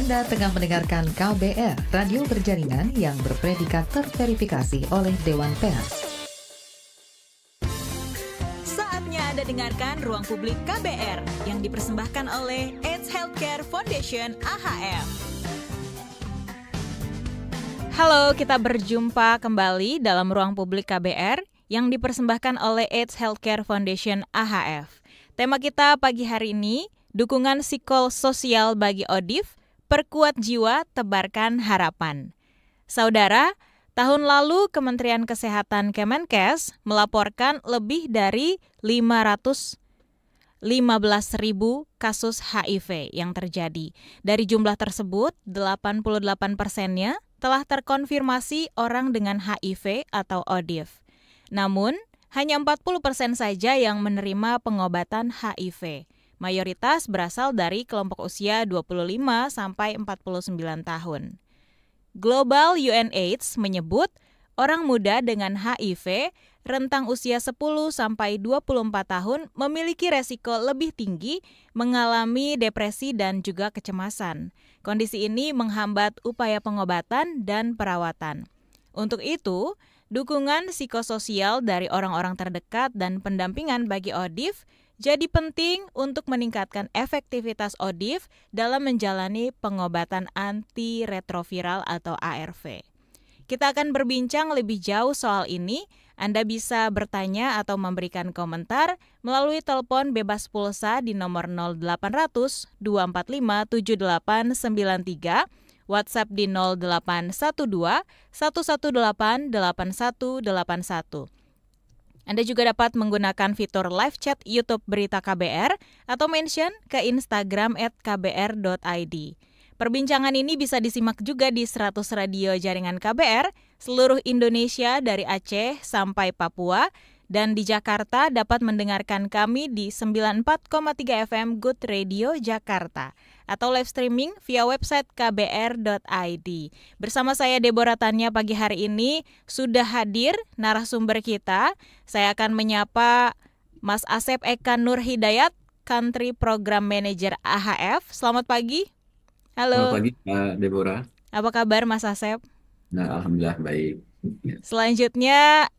Anda tengah mendengarkan KBR, radio berjaringan yang berpredikat terverifikasi oleh Dewan Pers. Saatnya Anda dengarkan Ruang Publik KBR yang dipersembahkan oleh AIDS Healthcare Foundation AHF. Halo, kita berjumpa kembali dalam Ruang Publik KBR yang dipersembahkan oleh AIDS Healthcare Foundation AHF. Tema kita pagi hari ini, dukungan psikososial bagi ODIF, perkuat jiwa, tebarkan harapan. Saudara, tahun lalu Kementerian Kesehatan Kemenkes melaporkan lebih dari 515.000 kasus HIV yang terjadi. Dari jumlah tersebut, 88%-nya telah terkonfirmasi orang dengan HIV atau ODIF. Namun, hanya 40% saja yang menerima pengobatan HIV. Mayoritas berasal dari kelompok usia 25 sampai 49 tahun. Global UNAIDS menyebut orang muda dengan HIV rentang usia 10 sampai 24 tahun memiliki resiko lebih tinggi mengalami depresi dan juga kecemasan. Kondisi ini menghambat upaya pengobatan dan perawatan. Untuk itu, dukungan psikososial dari orang-orang terdekat dan pendampingan bagi ODIF jadi penting untuk meningkatkan efektivitas ODIF dalam menjalani pengobatan antiretroviral atau ARV. Kita akan berbincang lebih jauh soal ini. Anda bisa bertanya atau memberikan komentar melalui telepon bebas pulsa di nomor 0800 245 7893, WhatsApp di 0812 118 8181. Anda juga dapat menggunakan fitur live chat YouTube Berita KBR atau mention ke Instagram @kbr.id. Perbincangan ini bisa disimak juga di 100 radio jaringan KBR seluruh Indonesia dari Aceh sampai Papua, dan di Jakarta dapat mendengarkan kami di 94,3 FM Good Radio Jakarta atau live streaming via website kbr.id. Bersama saya Deborah Tanya pagi hari ini sudah hadir narasumber kita. Saya akan menyapa Mas Asep Eka Nur Hidayat, Country Program Manager AHF. Selamat pagi. Halo. Selamat pagi, Deborah. Apa kabar Mas Asep? Nah, alhamdulillah baik. Selanjutnya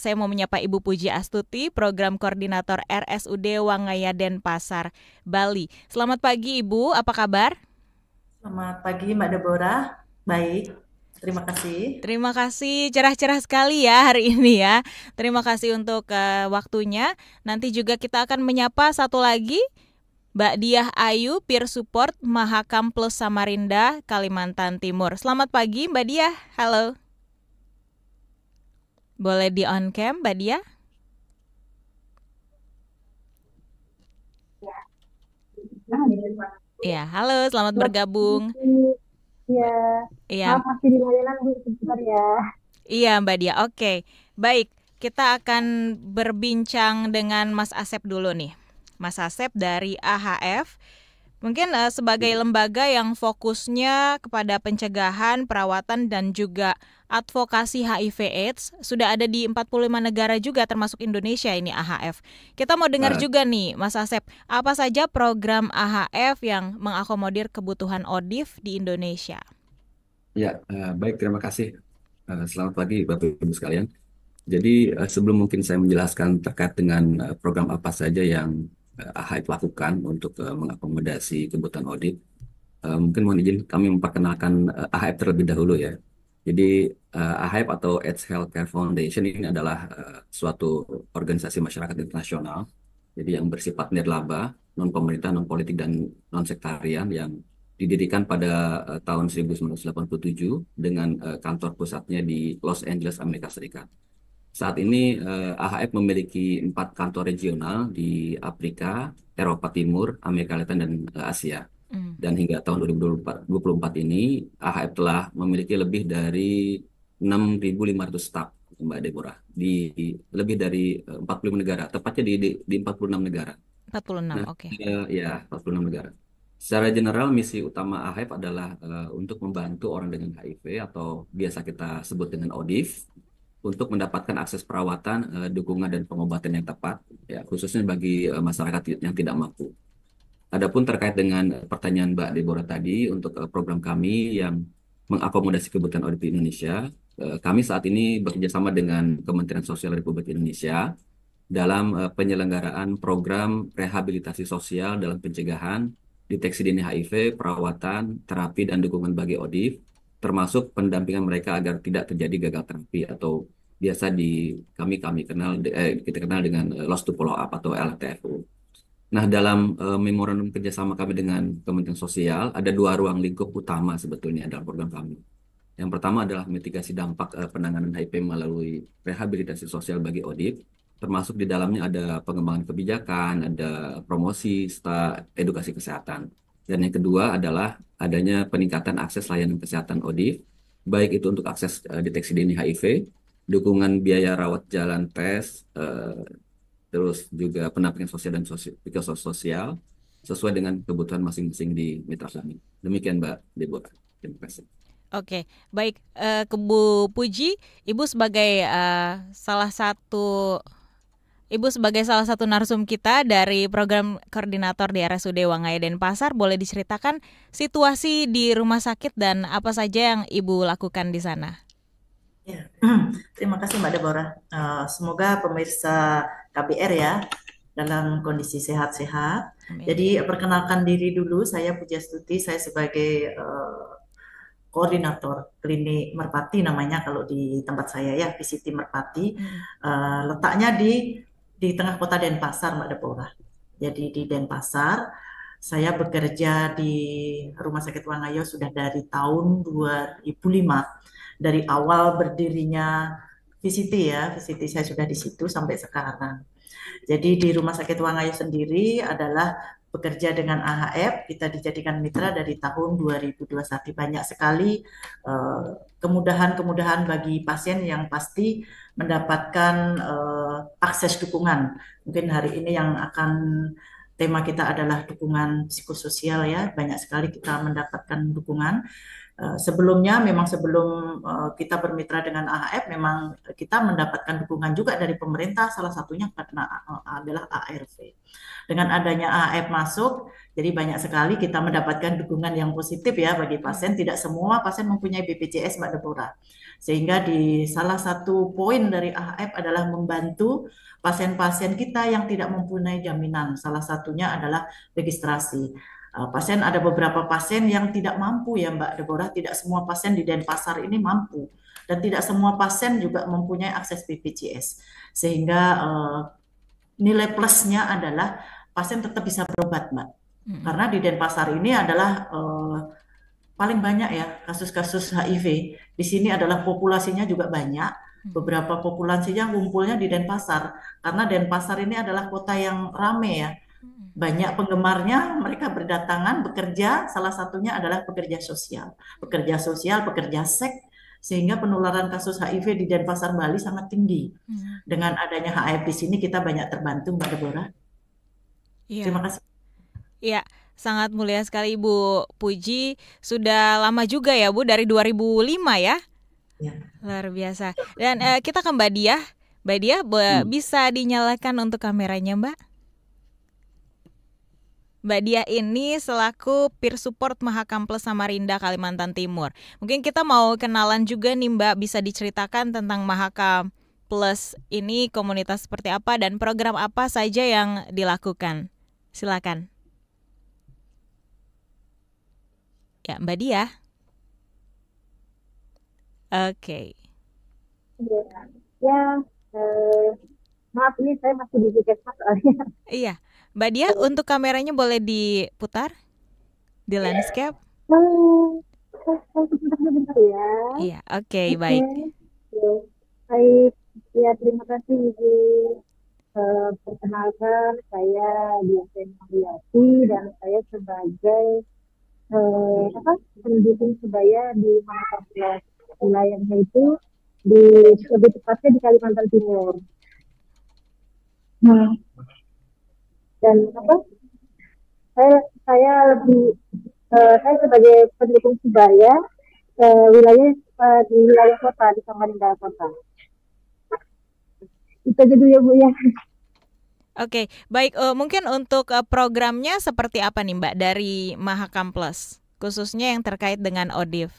saya mau menyapa Ibu Puji Astuti, Program Koordinator RSUD Wangaya Denpasar, Bali. Selamat pagi Ibu, apa kabar? Selamat pagi Mbak Deborah, baik, terima kasih. Terima kasih, cerah-cerah sekali ya hari ini ya. Terima kasih untuk waktunya. Nanti juga kita akan menyapa satu lagi, Mbak Diah Ayu, Peer Support Mahakam Plus Samarinda, Kalimantan Timur. Selamat pagi Mbak Diah, halo. Boleh di on cam, Mbak Diah? Ya, halo, selamat bergabung. Iya. Maaf masih di layanan Bu, sebentar ya. Iya, Mbak Diah. Oke. Baik, kita akan berbincang dengan Mas Asep dulu nih. Mas Asep dari AHF. Mungkin sebagai lembaga yang fokusnya kepada pencegahan, perawatan, dan juga advokasi HIV/AIDS sudah ada di 45 negara juga termasuk Indonesia ini AHF. Kita mau dengar juga nih Mas Asep, apa saja program AHF yang mengakomodir kebutuhan ODIF di Indonesia? Ya, baik, terima kasih. Selamat pagi Bapak Ibu sekalian. Jadi sebelum mungkin saya menjelaskan terkait dengan program apa saja yang AHF lakukan untuk mengakomodasi kebutuhan ODIF, mungkin mohon izin kami memperkenalkan AHF terlebih dahulu ya. Jadi AHF atau AIDS Healthcare Foundation ini adalah suatu organisasi masyarakat internasional, jadi yang bersifat nirlaba, non-pemerintah, non-politik, dan non-sektarian yang didirikan pada tahun 1987 dengan kantor pusatnya di Los Angeles, Amerika Serikat. Saat ini AHF memiliki 4 kantor regional di Afrika, Eropa Timur, Amerika Latin, dan Asia. Dan hingga tahun 2024 ini AHF telah memiliki lebih dari 6.500 staf, Mbak Deborah, di lebih dari 45 negara, tepatnya di 46 negara. 46, oke. Ya, 46 negara. Secara general, misi utama AHF adalah untuk membantu orang dengan HIV atau biasa kita sebut dengan ODIF untuk mendapatkan akses perawatan, dukungan dan pengobatan yang tepat, ya, khususnya bagi masyarakat yang tidak mampu. Adapun terkait dengan pertanyaan Mbak Deborah tadi untuk program kami yang mengakomodasi kebutuhan audit di Indonesia, kami saat ini bekerja sama dengan Kementerian Sosial Republik Indonesia dalam penyelenggaraan program rehabilitasi sosial dalam pencegahan, deteksi dini HIV, perawatan, terapi, dan dukungan bagi ODIF, termasuk pendampingan mereka agar tidak terjadi gagal terapi atau biasa kita kenal dengan loss to follow up atau LTFU. Nah, dalam memorandum kerjasama kami dengan Kementerian Sosial, ada dua ruang lingkup utama sebetulnya dalam program kami. Yang pertama adalah mitigasi dampak penanganan HIV melalui rehabilitasi sosial bagi ODIF, termasuk di dalamnya ada pengembangan kebijakan, ada promosi, serta edukasi kesehatan. Dan yang kedua adalah adanya peningkatan akses layanan kesehatan ODIF, baik itu untuk akses deteksi dini HIV, dukungan biaya rawat jalan tes, terus juga pendampingan sosial dan psikososial sesuai dengan kebutuhan masing-masing di mitra kami. Demikian Mbak Deborah. Terima kasih. Oke, baik, ke Bu Puji, Ibu sebagai salah satu narsum kita dari program koordinator di RSUD Wangaya Denpasar, boleh diceritakan situasi di rumah sakit dan apa saja yang Ibu lakukan di sana? Ya, terima kasih Mbak Deborah. Semoga pemirsa KBR ya dalam kondisi sehat-sehat. Jadi perkenalkan diri dulu, saya Pujastuti, saya sebagai koordinator klinik Merpati namanya kalau di tempat saya ya, PCT Merpati. Letaknya di tengah kota Denpasar, Mbak Deborah. Jadi di Denpasar, saya bekerja di Rumah Sakit Wangayo sudah dari tahun 2005. Dari awal berdirinya VCT ya, VCT saya sudah di situ sampai sekarang. Jadi di Rumah Sakit Wangayo sendiri adalah bekerja dengan AHF, kita dijadikan mitra dari tahun 2021. Banyak sekali kemudahan-kemudahan bagi pasien yang pasti mendapatkan akses dukungan. Mungkin hari ini yang akan tema kita adalah dukungan psikososial ya, banyak sekali kita mendapatkan dukungan. Sebelumnya memang sebelum kita bermitra dengan AHF memang kita mendapatkan dukungan juga dari pemerintah, salah satunya karena adalah ARV. Dengan adanya AHF masuk, jadi banyak sekali kita mendapatkan dukungan yang positif ya bagi pasien. Tidak semua pasien mempunyai BPJS, Mbak Deborah. Sehingga di salah satu poin dari AHF adalah membantu pasien-pasien kita yang tidak mempunyai jaminan. Salah satunya adalah registrasi. Pasien ada beberapa pasien yang tidak mampu ya Mbak Deborah, tidak semua pasien di Denpasar ini mampu dan tidak semua pasien juga mempunyai akses BPJS sehingga nilai plusnya adalah pasien tetap bisa berobat Mbak, karena di Denpasar ini adalah paling banyak ya kasus-kasus HIV. Di sini adalah populasinya juga banyak, beberapa populasinya ngumpulnya di Denpasar karena Denpasar ini adalah kota yang rame ya. Banyak penggemarnya, mereka berdatangan bekerja, salah satunya adalah pekerja sosial, pekerja seks, sehingga penularan kasus HIV di Denpasar Bali sangat tinggi. Dengan adanya HIV di sini kita banyak terbantu, Mbak Deborah. Iya. Terima kasih. Iya, sangat mulia sekali Ibu Puji. Sudah lama juga ya Bu, dari 2005 ya? Ya. Luar biasa. Dan kita ke Mbak Diah. Mbak Diah, bisa dinyalakan untuk kameranya Mbak? Mbak Diah ini selaku peer support Mahakam Plus Samarinda, Kalimantan Timur. Mungkin kita mau kenalan juga nih Mbak, bisa diceritakan tentang Mahakam Plus ini komunitas seperti apa dan program apa saja yang dilakukan. Silakan. Ya, Mbak Diah. Oke. Ya, maaf ini saya masih di Puskesmas soalnya. Iya. Mbak Diah, untuk kameranya boleh diputar di landscape? Bentar ya. Iya, oke, baik. Baik, ya terima kasih Ibu. Perkenalkan, saya Diah Mariati dan saya sebagai pendukung sebaya di Mahakam Plus. Wilayahnya itu lebih tepatnya di Kalimantan Timur. Dan saya sebagai pendukung sebaya wilayah di wilayah kota di Samarinda kota. Itu aja dulu ya Bu ya. Oke, baik. Mungkin untuk programnya seperti apa nih Mbak dari Mahakam Plus, khususnya yang terkait dengan ODIF?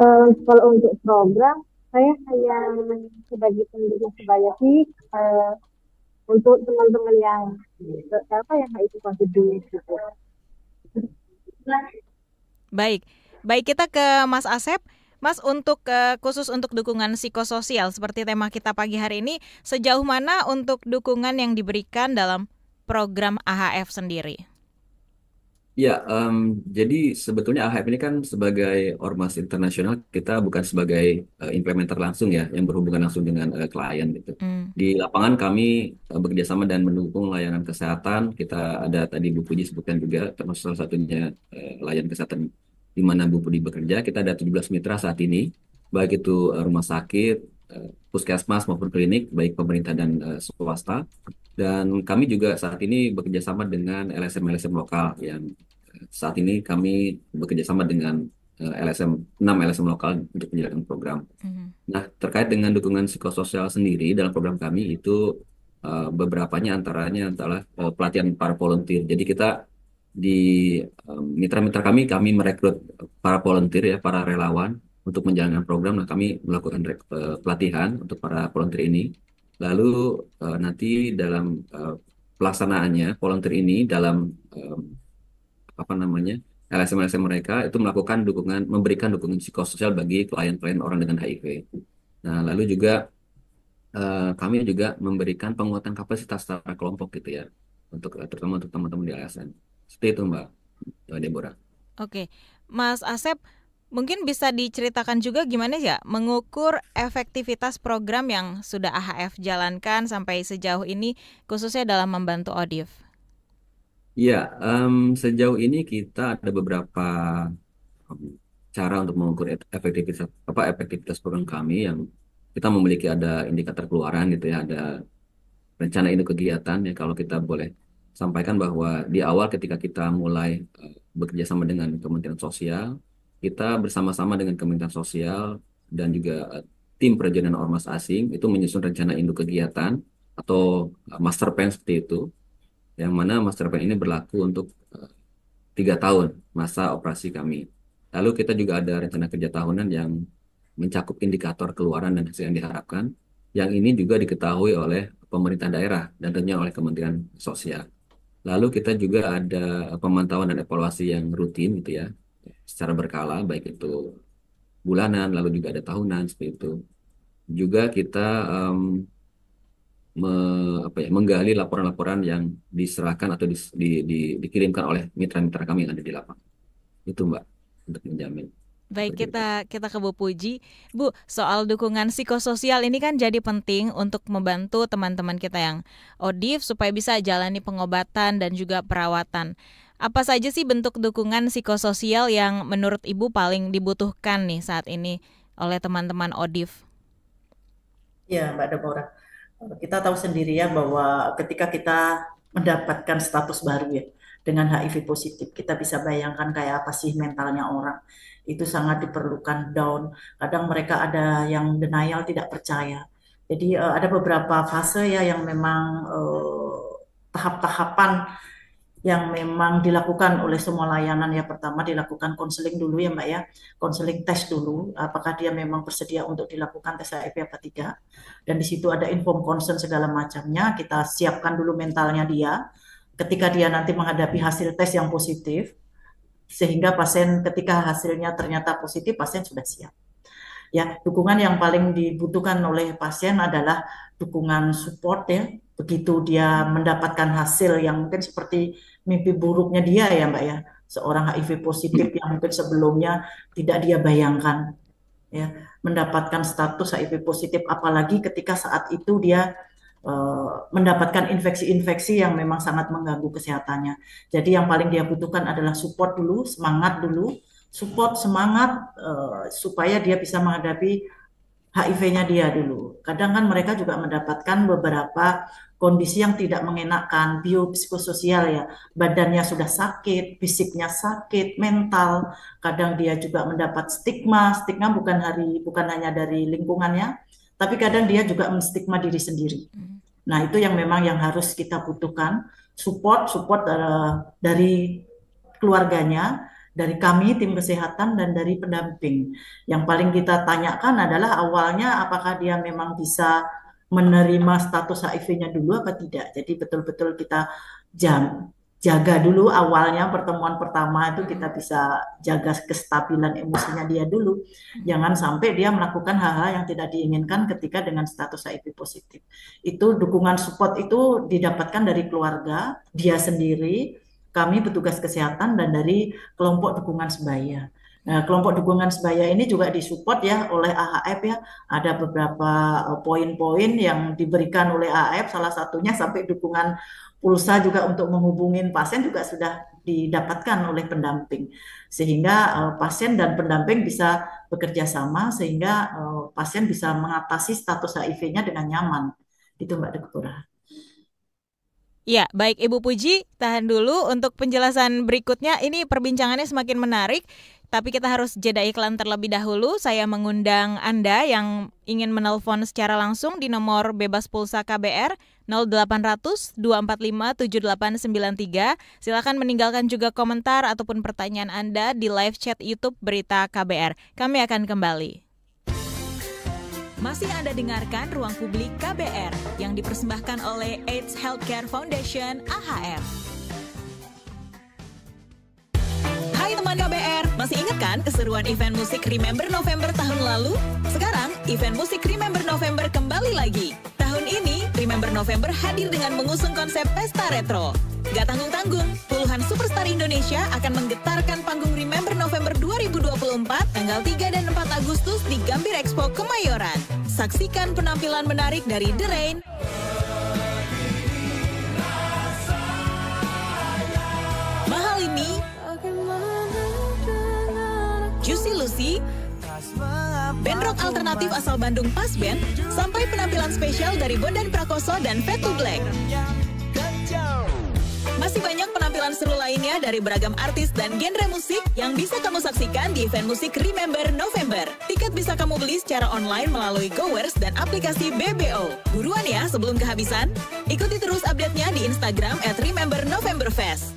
Kalau untuk program, saya hanya sebagai pendukung sebaya sih, untuk teman-teman yang HIV positif gitu. Baik, baik kita ke Mas Asep. Mas, untuk khusus untuk dukungan psikososial seperti tema kita pagi hari ini, sejauh mana untuk dukungan yang diberikan dalam program AHF sendiri? Ya, jadi sebetulnya AHF ini kan sebagai ormas internasional, kita bukan sebagai implementer langsung ya, yang berhubungan langsung dengan klien gitu. Di lapangan kami bekerja sama dan mendukung layanan kesehatan. Kita ada tadi Bu Puji sebutkan juga, termasuk salah satunya layanan kesehatan di mana Bu Puji bekerja. Kita ada 17 mitra saat ini, baik itu rumah sakit, puskesmas maupun klinik, baik pemerintah dan swasta. Dan kami juga saat ini bekerja sama dengan LSM-LSM lokal yang saat ini kami bekerja sama dengan LSM 6 LSM lokal untuk menjalankan program. Nah, terkait dengan dukungan psikososial sendiri dalam program kami itu beberapanya antaranya adalah pelatihan para volunteer. Jadi kita di mitra-mitra kami merekrut para volunteer ya, para relawan untuk menjalankan program. Nah, kami melakukan pelatihan untuk para volunteer ini. Lalu nanti dalam pelaksanaannya volunteer ini dalam LSM-LSM mereka itu melakukan dukungan, memberikan dukungan psikososial bagi klien-klien orang dengan HIV. Nah, lalu juga kami juga memberikan penguatan kapasitas secara kelompok gitu ya, terutama untuk teman-teman di LSM. Seperti itu Mbak Deborah. Oke, Mas Asep, mungkin bisa diceritakan juga gimana ya mengukur efektivitas program yang sudah AHF jalankan sampai sejauh ini, khususnya dalam membantu ODIF. Ya, sejauh ini kita ada beberapa cara untuk mengukur efektivitas program kami yang kita memiliki ada indikator keluaran gitu ya, ada rencana induk kegiatan ya, kalau kita boleh sampaikan bahwa di awal ketika kita mulai bekerja sama dengan Kementerian Sosial, kita bersama-sama dengan Kementerian Sosial dan juga tim perizinan ormas asing itu menyusun rencana induk kegiatan atau master plan seperti itu, yang mana master plan ini berlaku untuk 3 tahun masa operasi kami. Lalu kita juga ada rencana kerja tahunan yang mencakup indikator keluaran dan hasil yang diharapkan. Yang ini juga diketahui oleh pemerintah daerah dan tentunya oleh Kementerian Sosial. Lalu kita juga ada pemantauan dan evaluasi yang rutin gitu ya, secara berkala, baik itu bulanan, lalu juga ada tahunan seperti itu. Juga kita menggali laporan-laporan yang diserahkan atau dikirimkan oleh mitra-mitra kami yang ada di lapangan. Itu Mbak, untuk menjamin. Baik, kita ke Bu Puji. Bu, soal dukungan psikososial ini kan jadi penting untuk membantu teman-teman kita yang ODIF supaya bisa jalani pengobatan dan juga perawatan. Apa saja sih bentuk dukungan psikososial yang menurut Ibu paling dibutuhkan nih saat ini oleh teman-teman ODIF? Ya, Mbak Deborah. Kita tahu sendiri ya bahwa ketika kita mendapatkan status baru ya dengan HIV positif, kita bisa bayangkan kayak apa sih mentalnya orang. Itu sangat diperlukan down. Kadang mereka ada yang denial, tidak percaya. Jadi ada beberapa fase ya yang memang tahap-tahapan yang memang dilakukan oleh semua layanan. Ya, pertama dilakukan konseling dulu ya Mbak ya, konseling tes dulu apakah dia memang bersedia untuk dilakukan tes HIV apa tidak, dan di situ ada inform consent segala macamnya. Kita siapkan dulu mentalnya dia ketika dia nanti menghadapi hasil tes yang positif, sehingga pasien ketika hasilnya ternyata positif, pasien sudah siap. Ya, dukungan yang paling dibutuhkan oleh pasien adalah dukungan support ya. Begitu dia mendapatkan hasil yang mungkin seperti mimpi buruknya dia ya Mbak ya, seorang HIV positif yang mungkin sebelumnya tidak dia bayangkan ya, mendapatkan status HIV positif, apalagi ketika saat itu dia mendapatkan infeksi-infeksi yang memang sangat mengganggu kesehatannya. Jadi yang paling dia butuhkan adalah support dulu, semangat dulu, support semangat supaya dia bisa menghadapi HIV-nya dia dulu. Kadang kan mereka juga mendapatkan beberapa kondisi yang tidak mengenakan, biopsikososial ya. Badannya sudah sakit, fisiknya sakit, mental. Kadang dia juga mendapat stigma. Stigma bukan hanya dari lingkungannya, tapi kadang dia juga menstigma diri sendiri. Nah, itu yang memang yang harus kita butuhkan, support dari keluarganya, dari kami tim kesehatan dan dari pendamping. Yang paling kita tanyakan adalah awalnya apakah dia memang bisa menerima status HIV-nya dulu apa tidak. Jadi betul-betul kita jaga dulu awalnya pertemuan pertama itu kita bisa jaga kestabilan emosinya dia dulu. Jangan sampai dia melakukan hal-hal yang tidak diinginkan ketika dengan status HIV positif. Itu dukungan support itu didapatkan dari keluarga, dia sendiri, kami petugas kesehatan dan dari kelompok dukungan sebaya. Nah, kelompok dukungan sebaya ini juga disupport ya oleh AHF ya. Ada beberapa poin-poin yang diberikan oleh AHF, salah satunya sampai dukungan pulsa juga untuk menghubungin pasien juga sudah didapatkan oleh pendamping. Sehingga pasien dan pendamping bisa bekerja sama sehingga pasien bisa mengatasi status HIV-nya dengan nyaman. Itu Mbak Dekpura. Ya, baik Ibu Puji, tahan dulu untuk penjelasan berikutnya. Ini perbincangannya semakin menarik, tapi kita harus jeda iklan terlebih dahulu. Saya mengundang Anda yang ingin menelpon secara langsung di nomor bebas pulsa KBR 0800 245 7893. Silakan meninggalkan juga komentar ataupun pertanyaan Anda di live chat YouTube Berita KBR. Kami akan kembali. Masih Anda dengarkan Ruang Publik KBR yang dipersembahkan oleh AIDS Healthcare Foundation AHF. Hai teman KBR, masih ingat kan keseruan event musik Remember November tahun lalu? Sekarang, event musik Remember November kembali lagi. Tahun ini, Remember November hadir dengan mengusung konsep pesta retro. Gak tanggung-tanggung, puluhan superstar Indonesia akan menggetarkan panggung Remember November 2024 tanggal 3 dan 4 Agustus di Gambir Expo Kemayoran. Saksikan penampilan menarik dari The Rain, Mahalini, Juicy Lucy, band rock alternatif asal Bandung Pas Band, sampai penampilan spesial dari Bondan Prakoso dan Fade to Black. Masih banyak penampilan seru lainnya dari beragam artis dan genre musik yang bisa kamu saksikan di event musik Remember November. Tiket bisa kamu beli secara online melalui Goers dan aplikasi BBO. Buruan ya sebelum kehabisan. Ikuti terus update-nya di Instagram @RememberNovemberFest.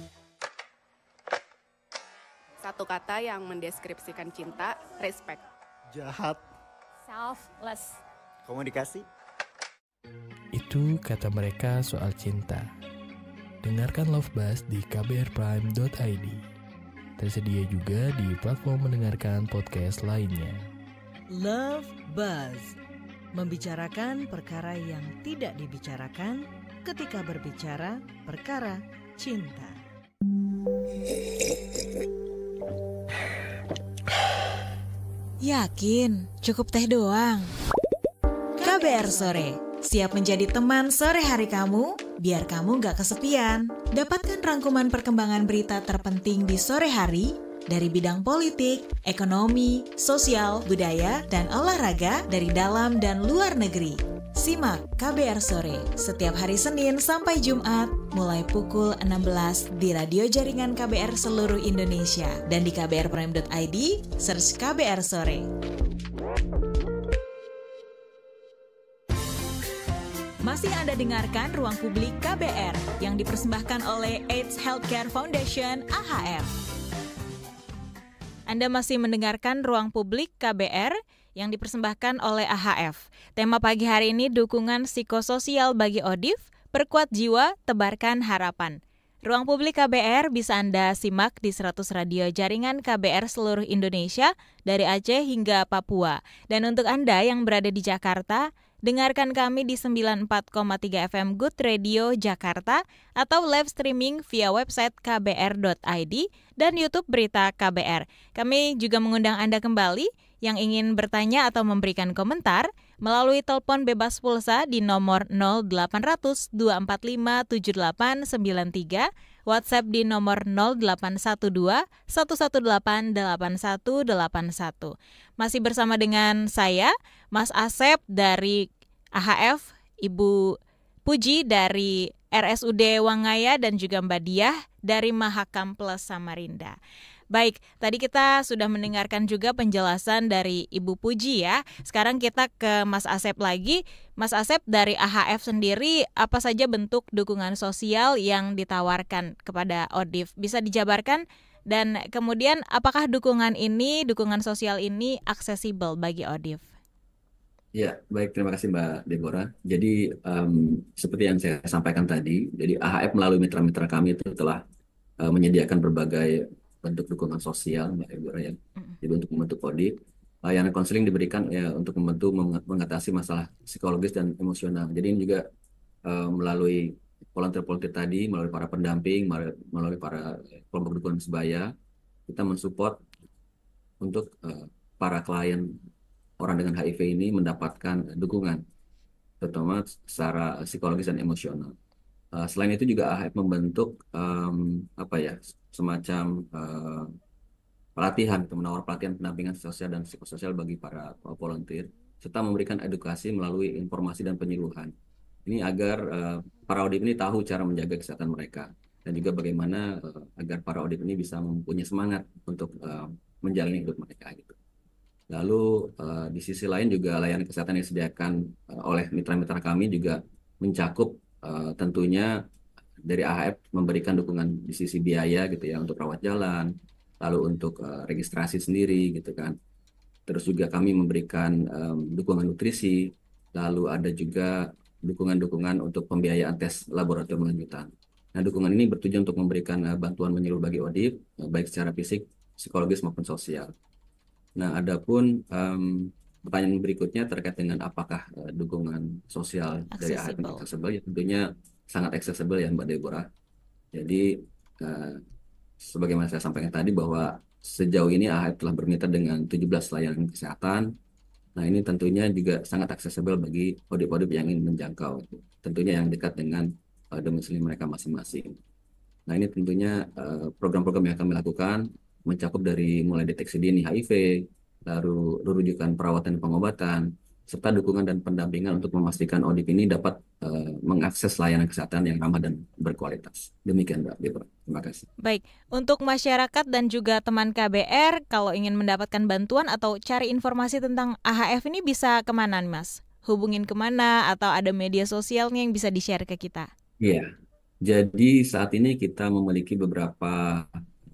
Satu kata yang mendeskripsikan cinta, respect. Jahat. Selfless. Komunikasi. Itu kata mereka soal cinta. Dengarkan Love Buzz di kbrprime.id. Tersedia juga di platform mendengarkan podcast lainnya. Love Buzz, membicarakan perkara yang tidak dibicarakan ketika berbicara perkara cinta. Yakin, cukup teh doang. KBR Sore, siap menjadi teman sore hari kamu, biar kamu gak kesepian. Dapatkan rangkuman perkembangan berita terpenting di sore hari dari bidang politik, ekonomi, sosial, budaya, dan olahraga dari dalam dan luar negeri. Simak KBR Sore setiap hari Senin sampai Jumat mulai pukul 16 di radio jaringan KBR seluruh Indonesia dan di kbrprime.id, search KBR Sore. Masih Anda dengarkan Ruang Publik KBR yang dipersembahkan oleh AIDS Healthcare Foundation AHF. Anda masih mendengarkan Ruang Publik KBR yang dipersembahkan oleh AHF. Tema pagi hari ini dukungan psikososial bagi ODIF, perkuat jiwa, tebarkan harapan. Ruang Publik KBR bisa Anda simak di 100 radio jaringan KBR seluruh Indonesia dari Aceh hingga Papua. Dan untuk Anda yang berada di Jakarta, dengarkan kami di 94,3 FM Good Radio Jakarta atau live streaming via website kbr.id dan YouTube Berita KBR. Kami juga mengundang Anda kembali yang ingin bertanya atau memberikan komentar melalui telepon bebas pulsa di nomor 0800 245 7893, WhatsApp di nomor 0812 118 8181. Masih bersama dengan saya, Mas Asep dari AHF, Ibu Puji dari RSUD Wangaya dan juga Mbak Diah dari Mahakam Plus Samarinda. Baik, tadi kita sudah mendengarkan juga penjelasan dari Ibu Puji ya. Sekarang kita ke Mas Asep lagi. Mas Asep, dari AHF sendiri, apa saja bentuk dukungan sosial yang ditawarkan kepada ODIF? Bisa dijabarkan? Dan kemudian apakah dukungan sosial ini aksesibel bagi ODIF? Ya, baik. Terima kasih Mbak Deborah. Jadi seperti yang saya sampaikan tadi, jadi AHF melalui mitra-mitra kami itu telah menyediakan berbagai bentuk dukungan sosial, Mbak Deborah ya. Jadi untuk membentuk ODIF, layanan konseling diberikan ya untuk membantu mengatasi masalah psikologis dan emosional. Jadi ini juga melalui volunteer-volunteer tadi, melalui para pendamping, melalui para kelompok dukungan sebaya, kita mensupport untuk para klien orang dengan HIV ini mendapatkan dukungan, terutama secara psikologis dan emosional. Selain itu juga AHF membentuk semacam pelatihan, menawar pelatihan pendampingan sosial dan psikososial bagi para volunteer, serta memberikan edukasi melalui informasi dan penyuluhan. Ini agar para ODIF ini tahu cara menjaga kesehatan mereka, dan juga bagaimana agar para ODIF ini bisa mempunyai semangat untuk menjalani hidup mereka gitu. Lalu di sisi lain juga layanan kesehatan yang disediakan oleh mitra-mitra kami juga mencakup tentunya dari AHF memberikan dukungan di sisi biaya gitu ya untuk rawat jalan, lalu untuk registrasi sendiri gitu kan. Terus juga kami memberikan dukungan nutrisi, lalu ada juga dukungan-dukungan untuk pembiayaan tes laboratorium lanjutan. Nah, dukungan ini bertujuan untuk memberikan bantuan menyeluruh bagi ODIF, baik secara fisik, psikologis maupun sosial. Nah, adapun pertanyaan berikutnya terkait dengan apakah dukungan sosial dari AHF ini aksesibel, ya tentunya sangat aksesibel ya Mbak Deborah. Jadi sebagaimana saya sampaikan tadi bahwa sejauh ini AHF telah bermitra dengan 17 layanan kesehatan. Nah, ini tentunya juga sangat aksesibel bagi ODIF-ODIF yang ingin menjangkau, tentunya yang dekat dengan domisili mereka masing-masing. Nah, ini tentunya program-program yang kami lakukan mencakup dari mulai deteksi dini HIV, lalu rujukan perawatan dan pengobatan, serta dukungan dan pendampingan untuk memastikan ODIF ini dapat mengakses layanan kesehatan yang ramah dan berkualitas. Demikian Mbak Deborah. Terima kasih. Baik, untuk masyarakat dan juga teman KBR, kalau ingin mendapatkan bantuan atau cari informasi tentang AHF ini bisa kemana nih Mas? Hubungin kemana atau ada media sosialnya yang bisa di-share ke kita? Iya, jadi saat ini kita memiliki beberapa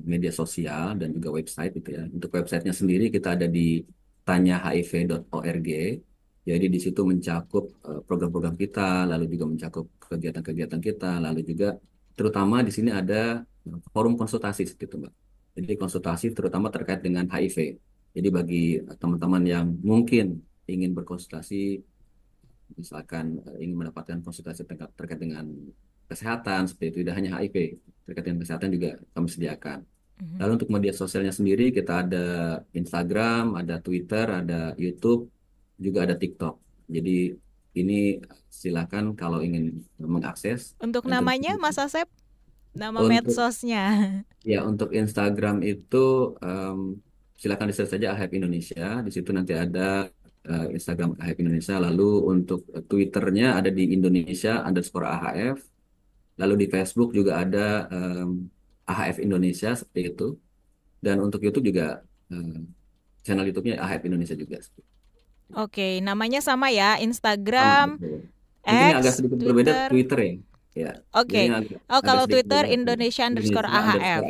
media sosial dan juga website gitu ya. Untuk websitenya sendiri kita ada di tanyahiv.org. Jadi di situ mencakup program-program kita, lalu juga mencakup kegiatan-kegiatan kita, lalu juga terutama di sini ada forum konsultasi gitu Mbak. Jadi konsultasi terutama terkait dengan HIV. Jadi bagi teman-teman yang mungkin ingin berkonsultasi, misalkan ingin mendapatkan konsultasi terkait dengan kesehatan seperti itu, tidak hanya HIV, terkait dengan kesehatan juga kami sediakan. Lalu untuk media sosialnya sendiri kita ada Instagram, ada Twitter, ada YouTube, juga ada TikTok. Jadi ini silakan kalau ingin mengakses. Untuk namanya Mas Asep, nama medsosnya. Ya, untuk Instagram itu silakan di-search saja AHF Indonesia. Di situ nanti ada Instagram AHF Indonesia. Lalu untuk Twitternya ada di Indonesia_AHF. Lalu di Facebook juga ada AHF Indonesia seperti itu. Dan untuk YouTube juga channel YouTube-nya AHF Indonesia juga. Oke, namanya sama ya, Instagram, X, agak sedikit berbeda Twitter ya. Ya. Oke. Kalau Twitter Indonesia_AHF.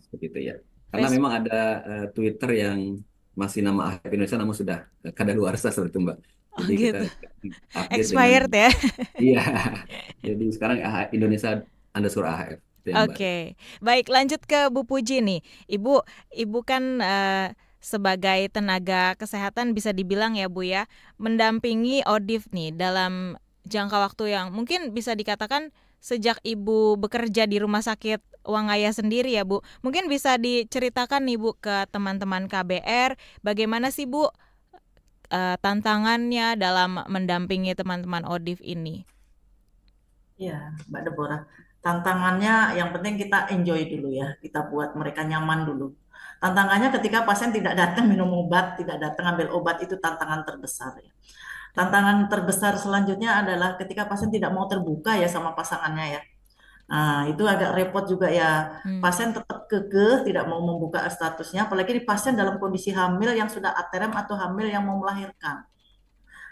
Seperti itu ya. Karena memang ada Twitter yang masih nama AHF Indonesia namun sudah kadaluarsa seperti itu Mbak. Jadi gitu. Kita expired ya. Iya. Jadi sekarang AHF Indonesia_AHF. Oke. Baik, lanjut ke Bu Puji nih. Ibu kan sebagai tenaga kesehatan bisa dibilang ya Bu ya, mendampingi ODIF nih dalam jangka waktu yang mungkin bisa dikatakan sejak Ibu bekerja di Rumah Sakit Wangaya sendiri ya Bu. Mungkin bisa diceritakan nih Bu ke teman-teman KBR, bagaimana sih Bu tantangannya dalam mendampingi teman-teman ODIF ini? Ya, Mbak Deborah. Tantangannya yang penting kita enjoy dulu ya, kita buat mereka nyaman dulu. Tantangannya ketika pasien tidak datang minum obat, tidak datang ambil obat, itu tantangan terbesar ya. Tantangan terbesar selanjutnya adalah ketika pasien tidak mau terbuka ya sama pasangannya ya. Nah, itu agak repot juga ya. Pasien tetap kekeh tidak mau membuka statusnya, apalagi di pasien dalam kondisi hamil yang sudah aterem atau hamil yang mau melahirkan.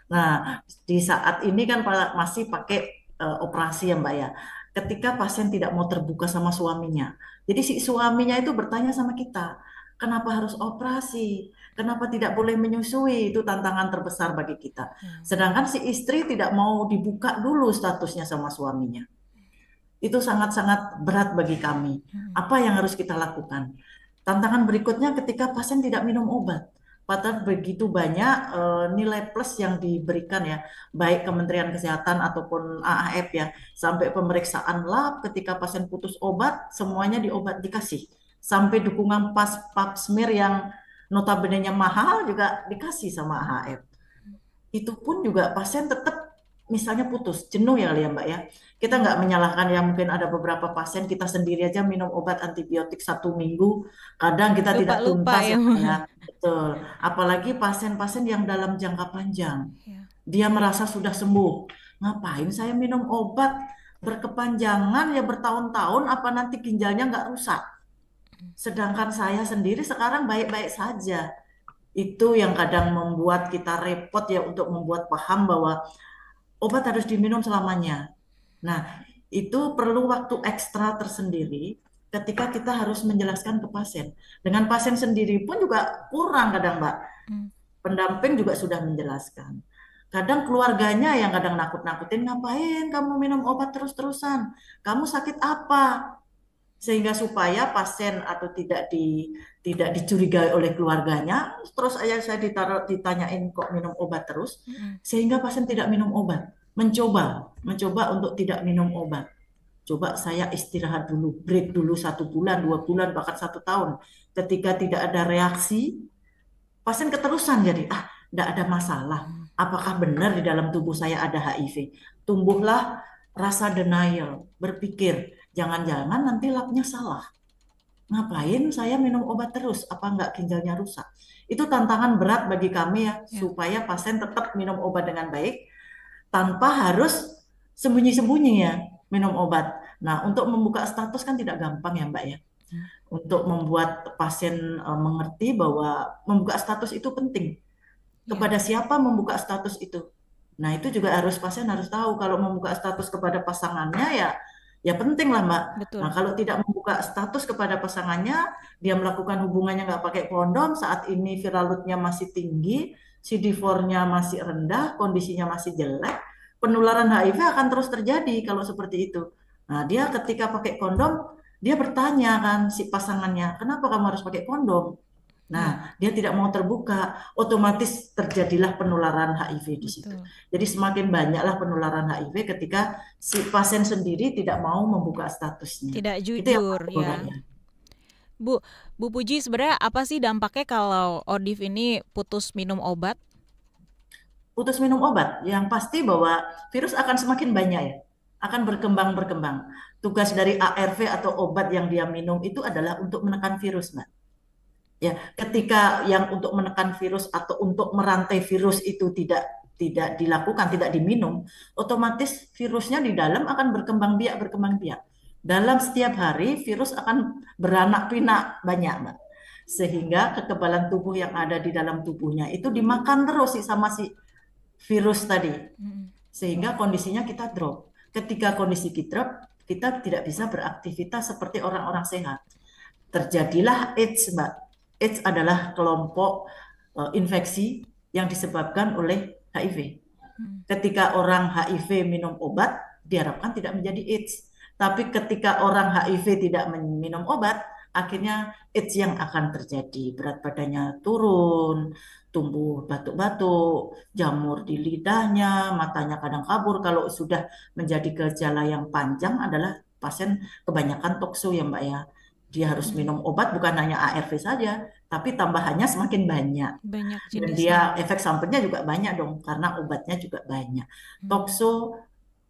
Nah, di saat ini kan masih pakai operasi ya Mbak ya. Ketika pasien tidak mau terbuka sama suaminya. Jadi si suaminya itu bertanya sama kita, kenapa harus operasi? Kenapa tidak boleh menyusui? Itu tantangan terbesar bagi kita. Sedangkan si istri tidak mau dibuka dulu statusnya sama suaminya. Itu sangat-sangat berat bagi kami. Apa yang harus kita lakukan? Tantangan berikutnya ketika pasien tidak minum obat. Padahal begitu banyak nilai plus yang diberikan ya, baik Kementerian Kesehatan ataupun AAF ya, sampai pemeriksaan lab ketika pasien putus obat, semuanya dikasih. Sampai dukungan pap smear yang notabene-nya mahal juga dikasih sama AAF. Itu pun juga pasien tetap misalnya putus, jenuh ya kali ya Mbak ya. Kita nggak menyalahkan ya, mungkin ada beberapa pasien kita sendiri aja minum obat antibiotik 1 minggu, kadang kita tidak tuntas ya. ya. Betul. Apalagi pasien-pasien yang dalam jangka panjang. Dia merasa sudah sembuh. Ngapain saya minum obat berkepanjangan ya bertahun-tahun, apa nanti ginjalnya nggak rusak? Sedangkan saya sendiri sekarang baik-baik saja. Itu yang kadang membuat kita repot ya untuk membuat paham bahwa obat harus diminum selamanya. Nah, itu perlu waktu ekstra tersendiri ketika kita harus menjelaskan ke pasien. Dengan pasien sendiri pun juga kurang kadang, Mbak. Pendamping juga sudah menjelaskan. Kadang keluarganya yang kadang nakut-nakutin, ngapain kamu minum obat terus-terusan? Kamu sakit apa? Sehingga supaya pasien atau tidak dicurigai oleh keluarganya, terus aja saya ditanyain kok minum obat terus, sehingga pasien tidak minum obat. Mencoba untuk tidak minum obat. Coba saya istirahat dulu, break dulu 1 bulan, 2 bulan, bahkan 1 tahun. Ketika tidak ada reaksi, pasien keterusan jadi, tidak ada masalah. Apakah benar di dalam tubuh saya ada HIV? Tumbuhlah rasa denial, berpikir, jangan-jangan nanti labnya salah. Ngapain saya minum obat terus? Apa enggak ginjalnya rusak? Itu tantangan berat bagi kami ya, supaya pasien tetap minum obat dengan baik, tanpa harus sembunyi-sembunyi ya minum obat. Nah, untuk membuka status kan tidak gampang ya Mbak ya. Untuk membuat pasien mengerti bahwa membuka status itu penting. Kepada siapa membuka status itu? Nah, itu juga pasien harus tahu kalau membuka status kepada pasangannya ya penting lah Mbak. Betul. Nah, kalau tidak membuka status kepada pasangannya, dia melakukan hubungannya nggak pakai kondom, saat ini viral load-nya masih tinggi, CD4-nya masih rendah, kondisinya masih jelek, penularan HIV akan terus terjadi kalau seperti itu. Nah, dia ketika pakai kondom, dia bertanya kan si pasangannya, kenapa kamu harus pakai kondom? Nah, dia tidak mau terbuka, otomatis terjadilah penularan HIV di situ. Jadi semakin banyaklah penularan HIV ketika si pasien sendiri tidak mau membuka statusnya. Tidak jujur ya. Bu Puji, sebenarnya apa sih dampaknya kalau ODIF ini putus minum obat? Putus minum obat, yang pasti bahwa virus akan semakin banyak ya, akan berkembang. Tugas dari ARV atau obat yang dia minum itu adalah untuk menekan virus, Mbak. Ya, ketika yang untuk menekan virus atau untuk merantai virus itu tidak dilakukan, tidak diminum, otomatis virusnya di dalam akan berkembang biak. Dalam setiap hari virus akan beranak pinak banyak, Mbak. Sehingga kekebalan tubuh yang ada di dalam tubuhnya itu dimakan terus sama si virus tadi. Sehingga kondisinya kita drop. Ketika kondisi kita drop, kita tidak bisa beraktivitas seperti orang-orang sehat. Terjadilah AIDS, Mbak. AIDS adalah kelompok infeksi yang disebabkan oleh HIV. Ketika orang HIV minum obat, diharapkan tidak menjadi AIDS. Tapi ketika orang HIV tidak minum obat, akhirnya AIDS yang akan terjadi. Berat badannya turun, tumbuh batuk-batuk, jamur di lidahnya, matanya kadang kabur. Kalau sudah menjadi gejala yang panjang adalah pasien kebanyakan tokso ya Mbak ya. Dia harus minum obat bukan hanya ARV saja, tapi tambahannya semakin banyak. Dan dia efek sampingnya juga banyak dong, karena obatnya juga banyak. Tokso,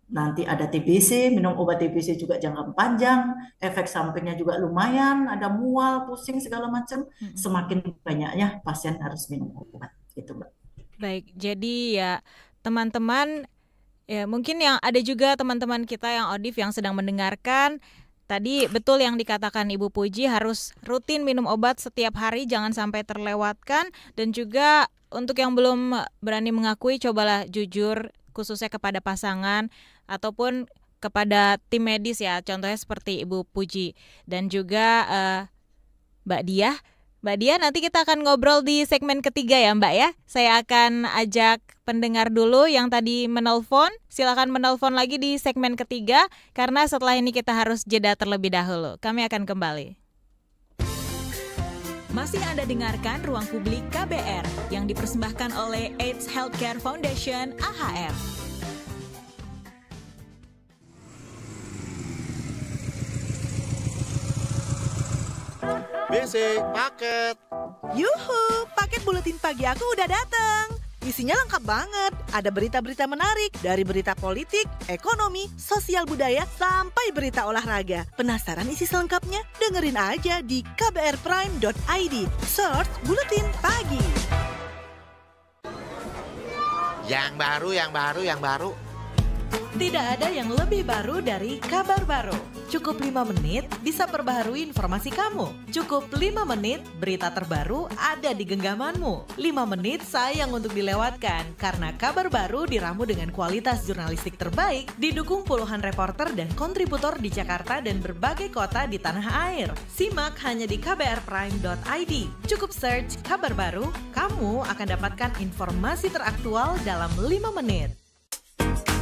nanti ada TBC, minum obat TBC juga jangka panjang, efek sampingnya juga lumayan, ada mual, pusing, segala macam. Semakin banyaknya pasien harus minum obat. Gitu, Mbak. Baik, jadi ya teman-teman Ya, mungkin yang ada juga teman-teman kita yang ODIF yang sedang mendengarkan. Tadi betul yang dikatakan Ibu Puji, harus rutin minum obat setiap hari, jangan sampai terlewatkan. Dan juga untuk yang belum berani mengakui, cobalah jujur khususnya kepada pasangan ataupun kepada tim medis ya. Contohnya seperti Ibu Puji. Dan juga Mbak Diah. Mbak Diah, nanti kita akan ngobrol di segmen ketiga ya Mbak ya. Saya akan ajak pendengar dulu yang tadi menelpon. Silakan menelpon lagi di segmen ketiga, karena setelah ini kita harus jeda terlebih dahulu. Kami akan kembali. Masih Anda dengarkan Ruang Publik KBR yang dipersembahkan oleh AIDS Healthcare Foundation AHF. BC paket. Yuhu, paket buletin pagi aku udah datang. Isinya lengkap banget. Ada berita-berita menarik dari berita politik, ekonomi, sosial budaya, sampai berita olahraga. Penasaran isi selengkapnya? Dengerin aja di kbrprime.id. Search buletin pagi. Yang baru. Tidak ada yang lebih baru dari kabar baru. Cukup 5 menit bisa perbaharui informasi kamu. Cukup 5 menit berita terbaru ada di genggamanmu. 5 menit sayang untuk dilewatkan karena kabar baru diramu dengan kualitas jurnalistik terbaik, didukung puluhan reporter dan kontributor di Jakarta dan berbagai kota di tanah air. Simak hanya di kbrprime.id. Cukup search kabar baru, kamu akan dapatkan informasi teraktual dalam 5 menit.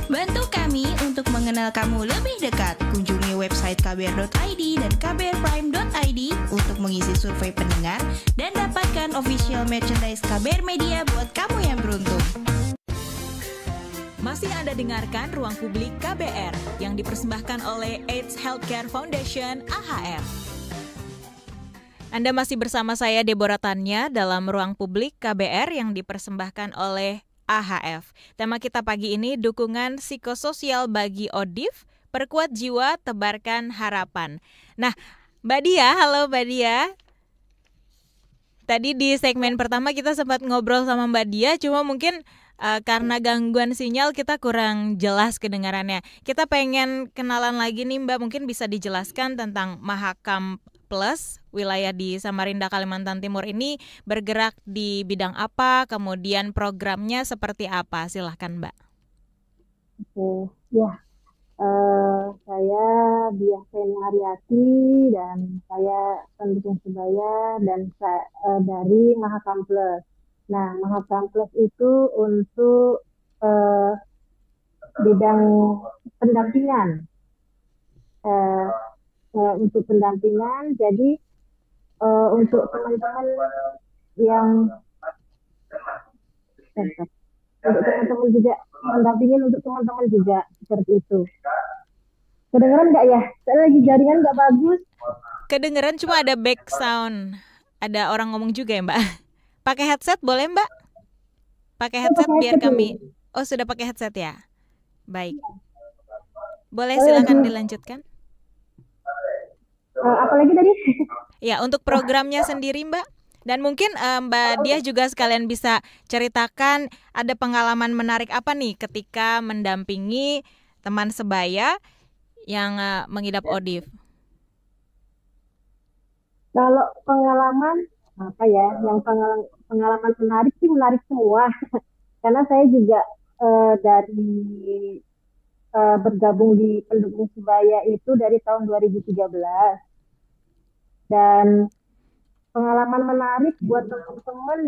Bantu kami untuk mengenal kamu lebih dekat. Kunjungi website kbr.id dan kbrprime.id untuk mengisi survei pendengar dan dapatkan official merchandise KBR Media buat kamu yang beruntung. Masih Anda dengarkan Ruang Publik KBR yang dipersembahkan oleh AIDS Healthcare Foundation AHF. Anda masih bersama saya Deborah Tanya dalam Ruang Publik KBR yang dipersembahkan oleh AHF. Tema kita pagi ini dukungan psikososial bagi ODIF, perkuat jiwa, tebarkan harapan. Nah, Mbak Diah, halo Mbak Diah. Tadi di segmen pertama kita sempat ngobrol sama Mbak Diah, cuma mungkin karena gangguan sinyal kita kurang jelas kedengarannya. Kita pengen kenalan lagi nih Mbak, mungkin bisa dijelaskan tentang Mahakam Plus wilayah di Samarinda, Kalimantan Timur ini bergerak di bidang apa, kemudian programnya seperti apa? Silahkan Mbak. Oke, ya. Saya Diah Seniariati dan saya pendukung sebaya dan dari Mahakam Plus. Nah, Mahakam Plus itu untuk bidang pendampingan. Untuk pendampingan, jadi untuk teman-teman yang untuk teman-teman juga mendampingin untuk teman-teman juga seperti itu. Kedengeran nggak ya? Saya lagi jaringan nggak bagus. Kedengeran, cuma ada back sound. Ada orang ngomong juga ya Mbak. Pakai headset boleh Mbak? Pakai headset biar kami. Oh, sudah pakai headset ya? Baik. Boleh, silakan dilanjutkan. Apalagi tadi? Ya, untuk programnya sendiri Mbak. Dan mungkin Mbak Diah juga sekalian bisa ceritakan ada pengalaman menarik apa nih ketika mendampingi teman sebaya yang mengidap ODIF. Kalau pengalaman apa ya? Yang pengalaman menarik sih menarik semua. Karena saya juga dari bergabung di pendukung sebaya itu dari tahun 2013. Dan pengalaman menarik buat teman-teman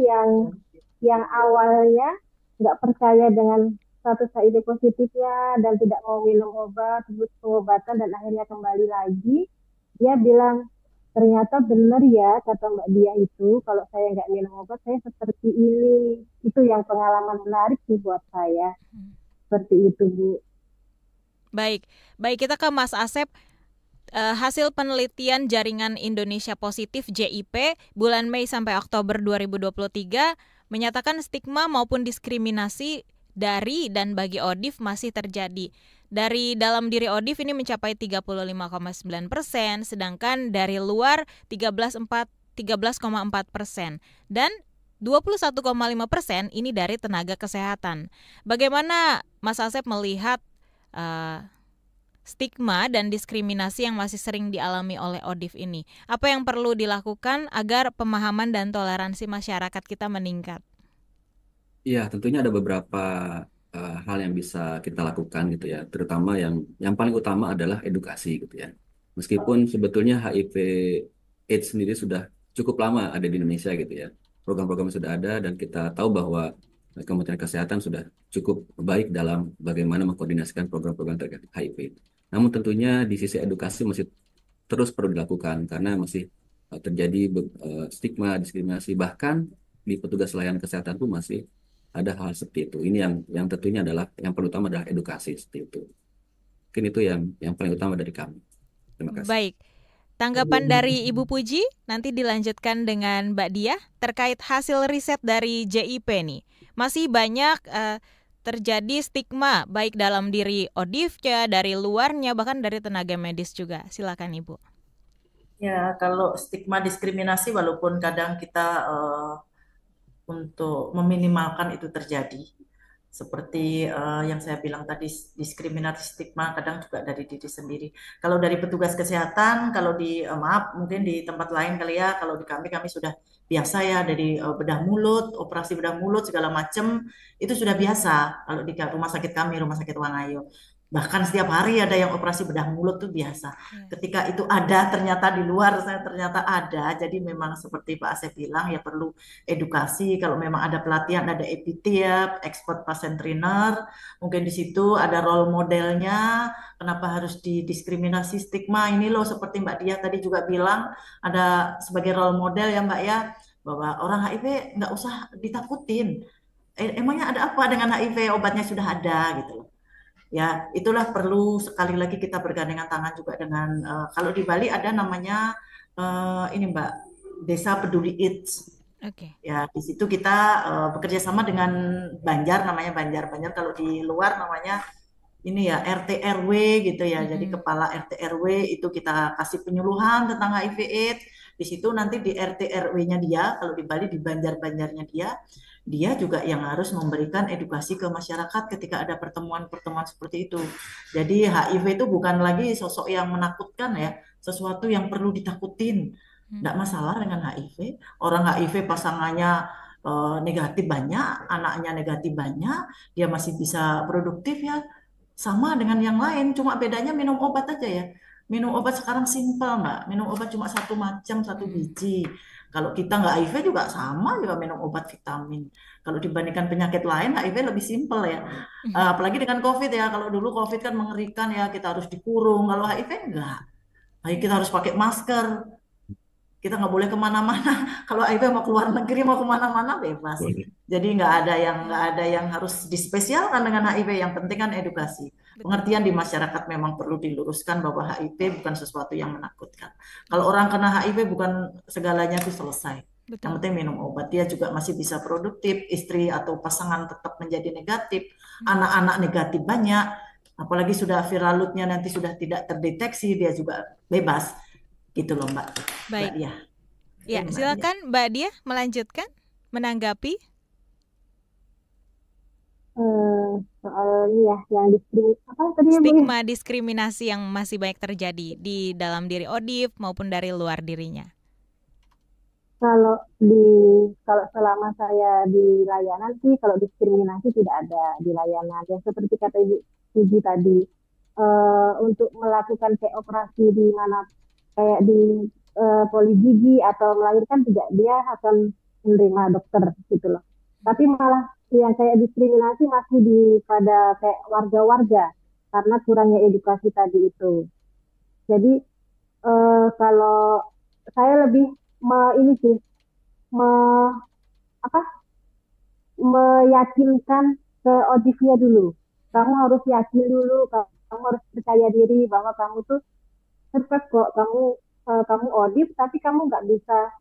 yang awalnya nggak percaya dengan status HIV positifnya dan tidak mau minum obat, terus pengobatan dan akhirnya kembali lagi. Dia bilang, ternyata benar ya kata Mbak Diah itu, kalau saya nggak minum obat saya seperti ini. Itu yang pengalaman menarik sih buat saya. Seperti itu Bu. Baik kita ke Mas Asep. Hasil penelitian Jaringan Indonesia Positif JIP bulan Mei sampai Oktober 2023 menyatakan stigma maupun diskriminasi dari dan bagi ODIF masih terjadi. Dari dalam diri ODIF ini mencapai 35,9%, sedangkan dari luar 13,4%. Dan 21,5% ini dari tenaga kesehatan. Bagaimana Mas Asep melihat stigma dan diskriminasi yang masih sering dialami oleh ODIF ini? Apa yang perlu dilakukan agar pemahaman dan toleransi masyarakat kita meningkat? Iya, tentunya ada beberapa hal yang bisa kita lakukan gitu ya. Terutama yang paling utama adalah edukasi gitu ya. Meskipun sebetulnya HIV AIDS sendiri sudah cukup lama ada di Indonesia gitu ya. Program-program sudah ada dan kita tahu bahwa Kementerian Kesehatan sudah cukup baik dalam bagaimana mengkoordinasikan program-program terkait HIV. Namun tentunya di sisi edukasi masih terus perlu dilakukan karena masih terjadi stigma, diskriminasi, bahkan di petugas layanan kesehatan pun masih ada hal seperti itu. Ini yang tentunya adalah yang paling utama adalah edukasi seperti itu. Mungkin itu yang paling utama dari kami. Terima kasih. Baik. Tanggapan dari Ibu Puji nanti dilanjutkan dengan Mbak Diah terkait hasil riset dari JIP nih. Masih banyak terjadi stigma baik dalam diri ODIF-nya, dari luarnya, bahkan dari tenaga medis juga. Silakan Ibu. Ya, kalau stigma diskriminasi walaupun kadang kita untuk meminimalkan itu terjadi. Seperti yang saya bilang tadi, diskriminasi stigma kadang juga dari diri sendiri. Kalau dari petugas kesehatan, kalau di maaf mungkin di tempat lain kali ya, kalau di kami sudah biasa ya, dari bedah mulut, operasi bedah mulut segala macam itu sudah biasa. Kalau di rumah sakit kami, Rumah Sakit Wangayo, bahkan setiap hari ada yang operasi bedah mulut tuh biasa. Ketika itu ada, ternyata di luar saya ternyata ada. Jadi memang seperti Pak Asep bilang ya perlu edukasi. Kalau memang ada pelatihan, ada EPT, expert patient trainer, mungkin di situ ada role modelnya. Kenapa harus didiskriminasi stigma ini loh, seperti Mbak Diah tadi juga bilang, ada sebagai role model ya Mbak ya, bahwa orang HIV nggak usah ditakutin. Emangnya ada apa dengan HIV? Obatnya sudah ada gitu loh. Ya, itulah perlu sekali lagi kita bergandengan tangan juga dengan kalau di Bali ada namanya ini Mbak, Desa Peduli AIDS. Oke. Ya, di situ kita bekerja sama dengan Banjar, namanya Banjar. Kalau di luar namanya ini ya RT RW gitu ya. Jadi kepala RT RW itu kita kasih penyuluhan tentang HIV AIDS. Di situ nanti di RT RW-nya dia, kalau di Bali di Banjar-Banjarnya dia juga yang harus memberikan edukasi ke masyarakat ketika ada pertemuan-pertemuan seperti itu. Jadi HIV itu bukan lagi sosok yang menakutkan ya, sesuatu yang perlu ditakutin. Tidak masalah dengan HIV. Orang HIV pasangannya negatif banyak, anaknya negatif banyak, dia masih bisa produktif ya, sama dengan yang lain. Cuma bedanya minum obat aja ya. Minum obat sekarang simpel Mbak, minum obat cuma satu macam, satu biji. Kalau kita nggak HIV juga sama juga minum obat vitamin. Kalau dibandingkan penyakit lain, HIV lebih simpel ya. Apalagi dengan COVID ya. Kalau dulu COVID kan mengerikan ya, kita harus dikurung. Kalau HIV enggak. Kita harus pakai masker. Kita nggak boleh kemana-mana. Kalau HIV mau keluar negeri, mau kemana-mana bebas. Jadi nggak ada yang harus dispesialkan dengan HIV. Yang penting kan edukasi. Pengertian di masyarakat memang perlu diluruskan bahwa HIV bukan sesuatu yang menakutkan. Kalau orang kena HIV bukan segalanya itu selesai. Betul. Yang penting minum obat, dia juga masih bisa produktif, istri atau pasangan tetap menjadi negatif, anak-anak negatif banyak, apalagi sudah viral load-nya nanti sudah tidak terdeteksi, dia juga bebas. Gitu loh Mbak. Baik. Mbak Diah. Ya, silakan Mbak Diah melanjutkan, menanggapi. Soal ya yang stigma diskriminasi yang masih banyak terjadi di dalam diri ODIF maupun dari luar dirinya. Kalau selama saya di layanan sih, kalau diskriminasi tidak ada di layanan. Yang seperti kata Ibu Puji tadi, untuk melakukan kayak operasi di mana kayak di poli gigi atau melahirkan tidak, dia akan menerima dokter gitu loh. Tapi malah yang kayak diskriminasi masih pada kayak warga-warga karena kurangnya edukasi tadi itu. Jadi kalau saya lebih meyakinkan ke ODIF-nya dulu. Kamu harus yakin dulu, kamu harus percaya diri bahwa kamu tuh sukses kok, kamu ODIF, tapi kamu nggak bisa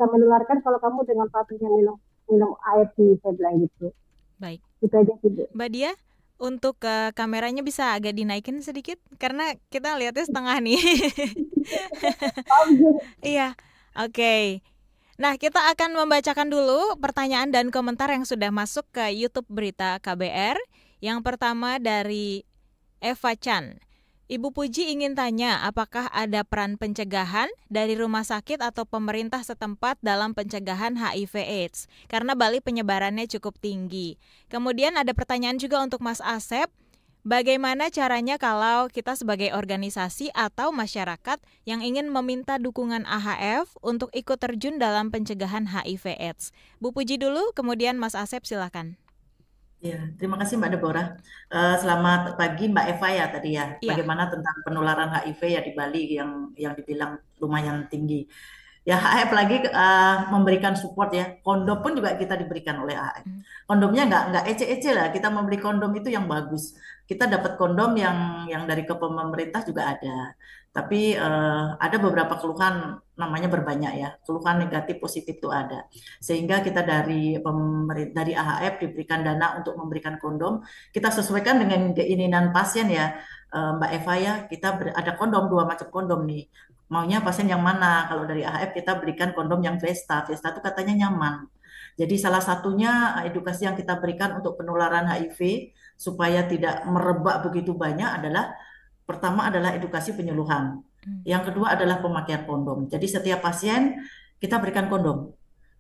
menularkan kalau kamu dengan patuhnya minum ART, saya bilang gitu. Baik. Itu aja sih, Bu. Mbak Diah, untuk kameranya bisa agak dinaikin sedikit karena kita lihatnya setengah nih. Iya, oke. Nah, kita akan membacakan dulu pertanyaan dan komentar yang sudah masuk ke YouTube Berita KBR. Yang pertama dari Eva Chan. Ibu Puji ingin tanya, apakah ada peran pencegahan dari rumah sakit atau pemerintah setempat dalam pencegahan HIV/AIDS? Karena Bali penyebarannya cukup tinggi. Kemudian ada pertanyaan juga untuk Mas Asep. Bagaimana caranya kalau kita sebagai organisasi atau masyarakat yang ingin meminta dukungan AHF untuk ikut terjun dalam pencegahan HIV/AIDS? Bu Puji dulu, kemudian Mas Asep silakan. Ya, terima kasih Mbak Deborah. Selamat pagi Mbak Eva ya tadi ya. Iya. Bagaimana tentang penularan HIV ya di Bali yang dibilang lumayan tinggi. Ya AHF lagi memberikan support ya. Kondom pun juga kita diberikan oleh AHF. Kondomnya nggak ece-ece lah. Kita membeli kondom itu yang bagus. Kita dapat kondom yang dari pemerintah juga ada. Tapi ada beberapa keluhan, namanya berbanyak ya. Keluhan negatif positif itu ada. Sehingga kita dari AHF diberikan dana untuk memberikan kondom. Kita sesuaikan dengan keinginan pasien ya, Mbak Eva ya. Kita ada kondom, 2 macam kondom nih. Maunya pasien yang mana? Kalau dari AHF kita berikan kondom yang Vesta. Vesta itu katanya nyaman. Jadi salah satunya edukasi yang kita berikan untuk penularan HIV supaya tidak merebak begitu banyak adalah pertama adalah edukasi penyuluhan. Yang kedua adalah pemakaian kondom. Jadi setiap pasien kita berikan kondom.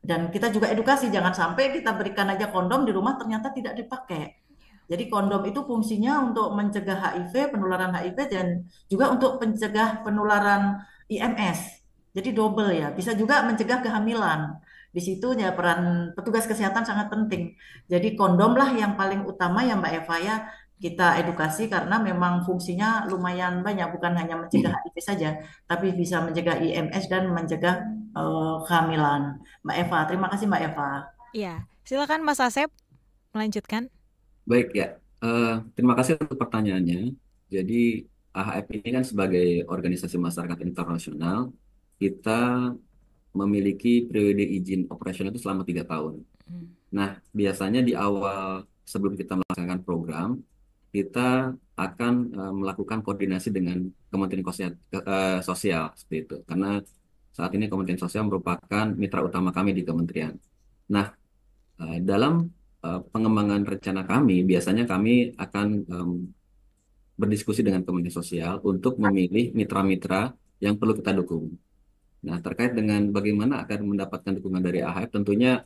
Dan kita juga edukasi, jangan sampai kita berikan aja kondom di rumah ternyata tidak dipakai. Jadi kondom itu fungsinya untuk mencegah HIV, penularan HIV, dan juga untuk mencegah penularan IMS. Jadi double ya, bisa juga mencegah kehamilan. Di situ ya peran petugas kesehatan sangat penting. Jadi kondom lah yang paling utama ya Mbak Eva ya, kita edukasi karena memang fungsinya lumayan banyak, bukan hanya mencegah HIV saja, tapi bisa mencegah IMS dan mencegah kehamilan. Mbak Eva, terima kasih Mbak Eva. Iya, silakan Mas Asep melanjutkan. Baik ya, terima kasih untuk pertanyaannya. Jadi AHF ini kan sebagai organisasi masyarakat internasional, kita memiliki periode izin operasional itu selama 3 tahun. Nah, biasanya di awal sebelum kita melaksanakan program, kita akan melakukan koordinasi dengan Kementerian Sosial seperti itu. Karena saat ini Kementerian Sosial merupakan mitra utama kami di kementerian. Nah, dalam pengembangan rencana kami, biasanya kami akan berdiskusi dengan Kementerian Sosial untuk memilih mitra-mitra yang perlu kita dukung. Nah, terkait dengan bagaimana akan mendapatkan dukungan dari AHF, tentunya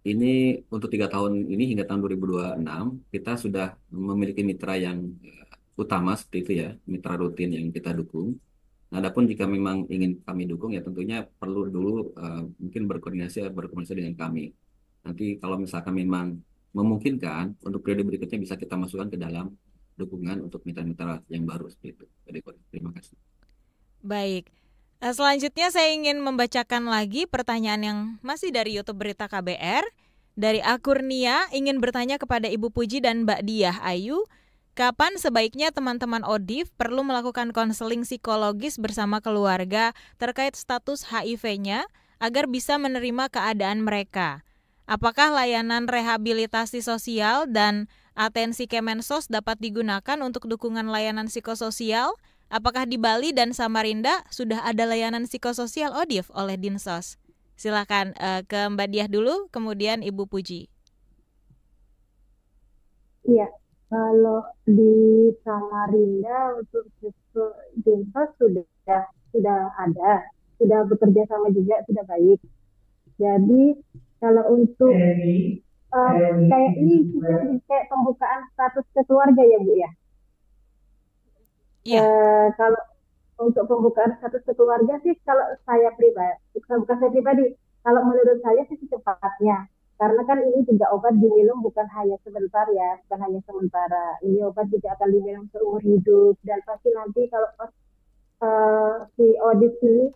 ini untuk 3 tahun ini hingga tahun 2026 kita sudah memiliki mitra yang utama seperti itu ya, mitra rutin yang kita dukung. Nah, adapun jika memang ingin kami dukung ya tentunya perlu dulu mungkin berkoordinasi dengan kami. Nanti kalau misalkan memang memungkinkan untuk periode berikutnya bisa kita masukkan ke dalam dukungan untuk mitra-mitra yang baru seperti itu. Jadi, terima kasih. Baik. Selanjutnya saya ingin membacakan lagi pertanyaan yang masih dari YouTube Berita KBR. Dari Akurnia ingin bertanya kepada Ibu Puji dan Mbak Diah Ayu, kapan sebaiknya teman-teman ODIF perlu melakukan konseling psikologis bersama keluarga terkait status HIV-nya agar bisa menerima keadaan mereka? Apakah layanan rehabilitasi sosial dan atensi Kemensos dapat digunakan untuk dukungan layanan psikososial? Apakah di Bali dan Samarinda sudah ada layanan psikososial ODIF oleh Dinsos? Silakan ke Mbak Diah dulu, kemudian Ibu Puji. Iya, kalau di Samarinda untuk Dinsos sudah ada, sudah bekerja sama juga, sudah baik. Jadi kalau untuk kayak ini kayak pembukaan status keluarga ya Bu ya. Kalau untuk pembukaan status keluarga sih, kalau saya pribadi, bukan saya pribadi, kalau menurut saya sih secepatnya, karena kan ini juga obat diminum bukan hanya sebentar ya, bukan hanya sementara. Ini obat juga akan diminum seumur hidup, dan pasti nanti kalau si ODIF ini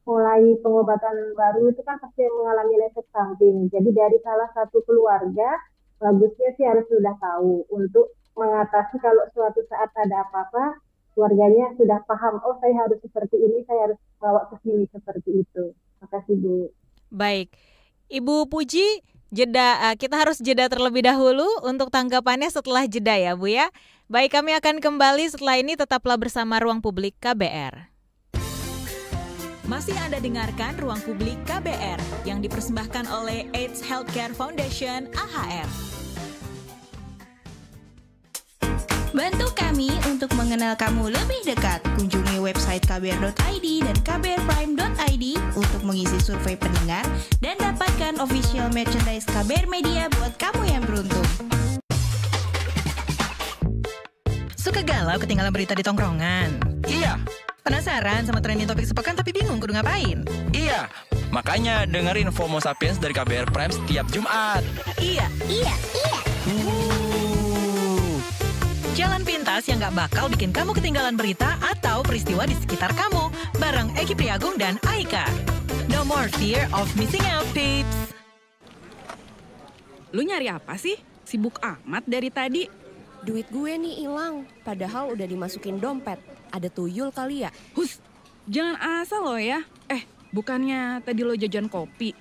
mulai pengobatan baru itu kan pasti mengalami efek samping. Jadi dari salah satu keluarga, bagusnya sih harus sudah tahu untuk mengatasi kalau suatu saat ada apa-apa, keluarganya sudah paham, oh saya harus seperti ini, saya harus bawa ke sini seperti itu. Terima kasih Bu. Baik, Ibu Puji, kita harus jeda terlebih dahulu untuk tanggapannya setelah jeda ya Bu ya. Baik, kami akan kembali setelah ini, tetaplah bersama Ruang Publik KBR. Masih Anda dengarkan Ruang Publik KBR yang dipersembahkan oleh AIDS Healthcare Foundation AHF. Bantu kami untuk mengenal kamu lebih dekat. Kunjungi website kbr.id dan kbrprime.id untuk mengisi survei pendengar dan dapatkan official merchandise KBR Media buat kamu yang beruntung. Suka galau ketinggalan berita di tongkrongan? Iya. Penasaran sama trending topik sepekan tapi bingung kudu ngapain? Iya. Makanya dengerin FOMO Sapiens dari KBR Prime setiap Jumat. Iya. Jalan pintas yang gak bakal bikin kamu ketinggalan berita atau peristiwa di sekitar kamu. Bareng Egi Priagung dan Aika. No more fear of missing out, peeps. Lu nyari apa sih? Sibuk amat dari tadi. Duit gue nih hilang, padahal udah dimasukin dompet. Ada tuyul kali ya? Hus, jangan asal lo ya. Bukannya tadi lo jajan kopi,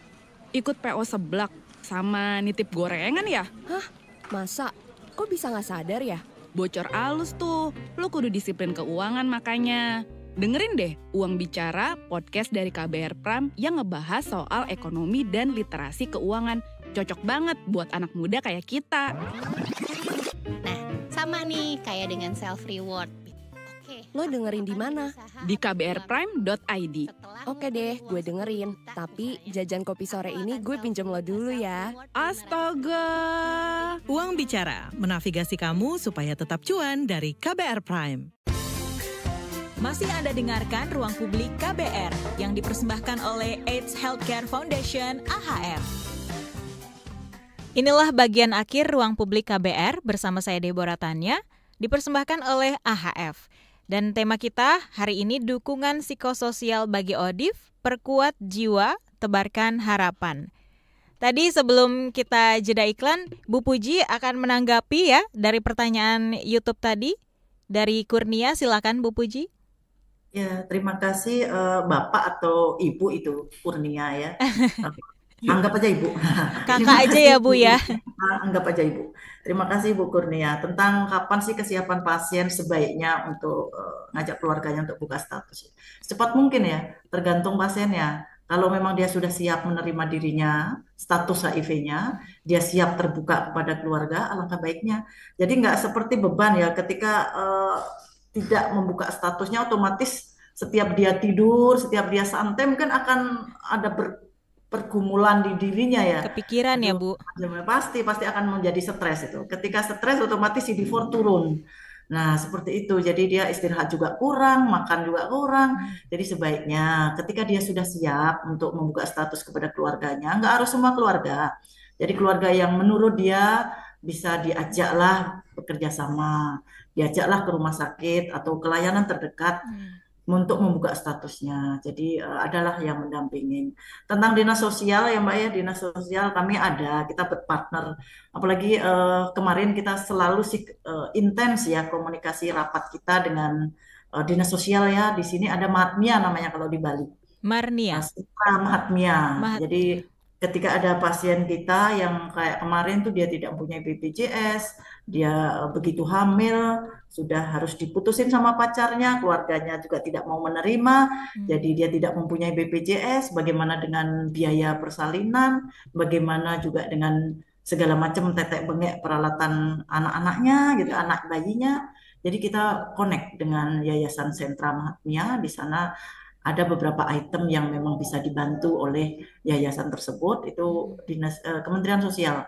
ikut PO seblak sama nitip gorengan ya? Hah? Masa? Kok bisa gak sadar ya? Bocor alus tuh, lo kudu disiplin keuangan makanya. Dengerin deh Uang Bicara, podcast dari KBR Prime yang ngebahas soal ekonomi dan literasi keuangan. Cocok banget buat anak muda kayak kita. Nah, sama nih kayak dengan self reward. Lo dengerin di mana? Di kbrprime.id. Oke deh, gue dengerin. Tapi jajan kopi sore ini gue pinjem lo dulu ya. Astaga. Uang Bicara, menavigasi kamu supaya tetap cuan dari KBR Prime. Masih Anda dengarkan Ruang Publik KBR yang dipersembahkan oleh AIDS Healthcare Foundation AHF. Inilah bagian akhir Ruang Publik KBR bersama saya Deborah Tanya, dipersembahkan oleh AHF. Dan tema kita hari ini dukungan psikososial bagi ODIF, perkuat jiwa, tebarkan harapan. Tadi sebelum kita jeda iklan, Bu Puji akan menanggapi ya dari pertanyaan YouTube tadi. Dari Kurnia, silakan Bu Puji. Ya, terima kasih Bapak atau Ibu itu Kurnia ya. Anggap aja Ibu. Kakak aja ya Bu ya. Anggap aja Ibu. Terima kasih Bu Kurnia. Tentang kapan sih kesiapan pasien sebaiknya untuk ngajak keluarganya untuk buka status. Secepat mungkin ya, tergantung pasiennya. Kalau memang dia sudah siap menerima dirinya, status HIV-nya, dia siap terbuka kepada keluarga, alangkah baiknya. Jadi nggak seperti beban ya ketika tidak membuka statusnya otomatis setiap dia tidur, setiap dia santai mungkin akan ada pergumulan di dirinya ya. Kepikiran ya Bu. Pasti akan menjadi stres itu. Ketika stres otomatis CD4 turun. Nah seperti itu. Jadi dia istirahat juga kurang, makan juga kurang. Jadi sebaiknya ketika dia sudah siap untuk membuka status kepada keluarganya, nggak harus semua keluarga. Jadi keluarga yang menurut dia bisa diajaklah bekerja sama, diajaklah ke rumah sakit atau ke layanan terdekat. Untuk membuka statusnya. Jadi adalah yang mendampingin. Tentang dinas sosial ya Mbak ya, dinas sosial kami ada, kita berpartner. Apalagi kemarin kita selalu intens ya komunikasi rapat kita dengan dinas sosial ya. Di sini ada Mahatmia namanya kalau di Bali. Marnia. Mahatmia. Jadi ketika ada pasien kita yang kayak kemarin tuh dia tidak mempunyai BPJS, dia begitu hamil, sudah harus diputusin sama pacarnya, keluarganya juga tidak mau menerima, jadi dia tidak mempunyai BPJS, bagaimana dengan biaya persalinan, bagaimana juga dengan segala macam tetek bengek peralatan anak-anaknya, gitu, anak bayinya. Jadi kita connect dengan Yayasan Sentra Mahatmia, di sana ada beberapa item yang memang bisa dibantu oleh yayasan tersebut, itu Kementerian Sosial.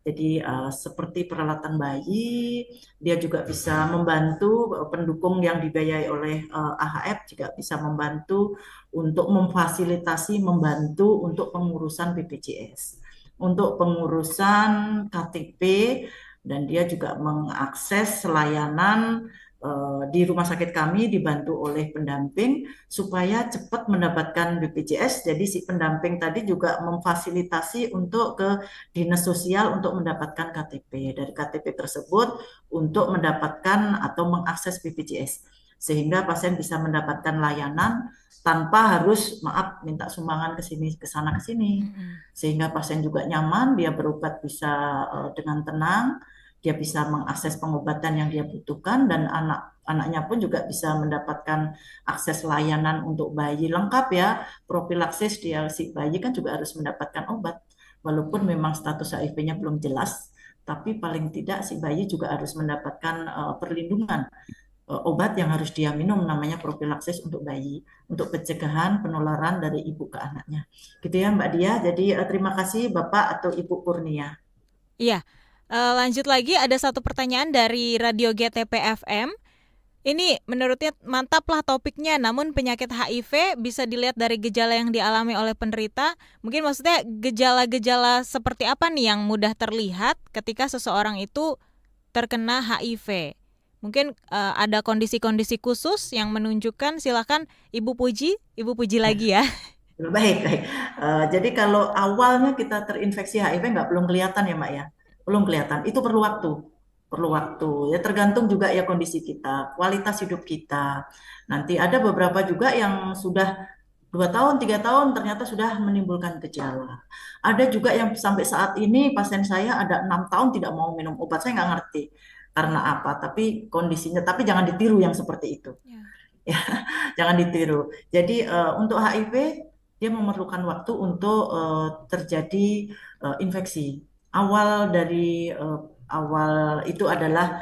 Jadi seperti peralatan bayi, dia juga bisa membantu pendukung yang dibiayai oleh AHF juga bisa membantu untuk memfasilitasi, membantu untuk pengurusan BPJS, untuk pengurusan KTP, dan dia juga mengakses layanan di rumah sakit kami dibantu oleh pendamping supaya cepat mendapatkan BPJS. Jadi si pendamping tadi juga memfasilitasi untuk ke dinas sosial untuk mendapatkan KTP. Dari KTP tersebut untuk mendapatkan atau mengakses BPJS. Sehingga pasien bisa mendapatkan layanan tanpa harus minta sumbangan ke sini ke sana ke sini. Sehingga pasien juga nyaman, dia berobat bisa dengan tenang. dia bisa mengakses pengobatan yang dia butuhkan, dan anak-anaknya pun juga bisa mendapatkan akses layanan untuk bayi lengkap ya, profilaksis. Dia si bayi kan juga harus mendapatkan obat, walaupun memang status HIV-nya belum jelas, tapi paling tidak si bayi juga harus mendapatkan perlindungan, obat yang harus dia minum namanya profilaksis untuk bayi, untuk pencegahan penularan dari ibu ke anaknya. Gitu ya Mbak Dia. Jadi terima kasih Bapak atau Ibu Kurnia. Iya, lanjut lagi ada satu pertanyaan dari Radio GTP FM. Ini menurutnya mantap lah topiknya, namun penyakit HIV bisa dilihat dari gejala yang dialami oleh penderita. Mungkin maksudnya gejala-gejala seperti apa nih yang mudah terlihat ketika seseorang itu terkena HIV? Mungkin ada kondisi-kondisi khusus yang menunjukkan, silakan Ibu Puji lagi ya. Baik. Jadi kalau awalnya kita terinfeksi HIV belum kelihatan ya Mbak ya, belum kelihatan. Itu perlu waktu. Ya tergantung juga ya kondisi kita, kualitas hidup kita. Nanti ada beberapa juga yang sudah 2 tahun, 3 tahun ternyata sudah menimbulkan gejala. Ada juga yang sampai saat ini pasien saya ada 6 tahun tidak mau minum obat. Saya nggak ngerti karena apa, tapi kondisinya, tapi jangan ditiru yang seperti itu. Ya, jangan ditiru. Jadi untuk HIV dia memerlukan waktu untuk terjadi infeksi. Awal itu adalah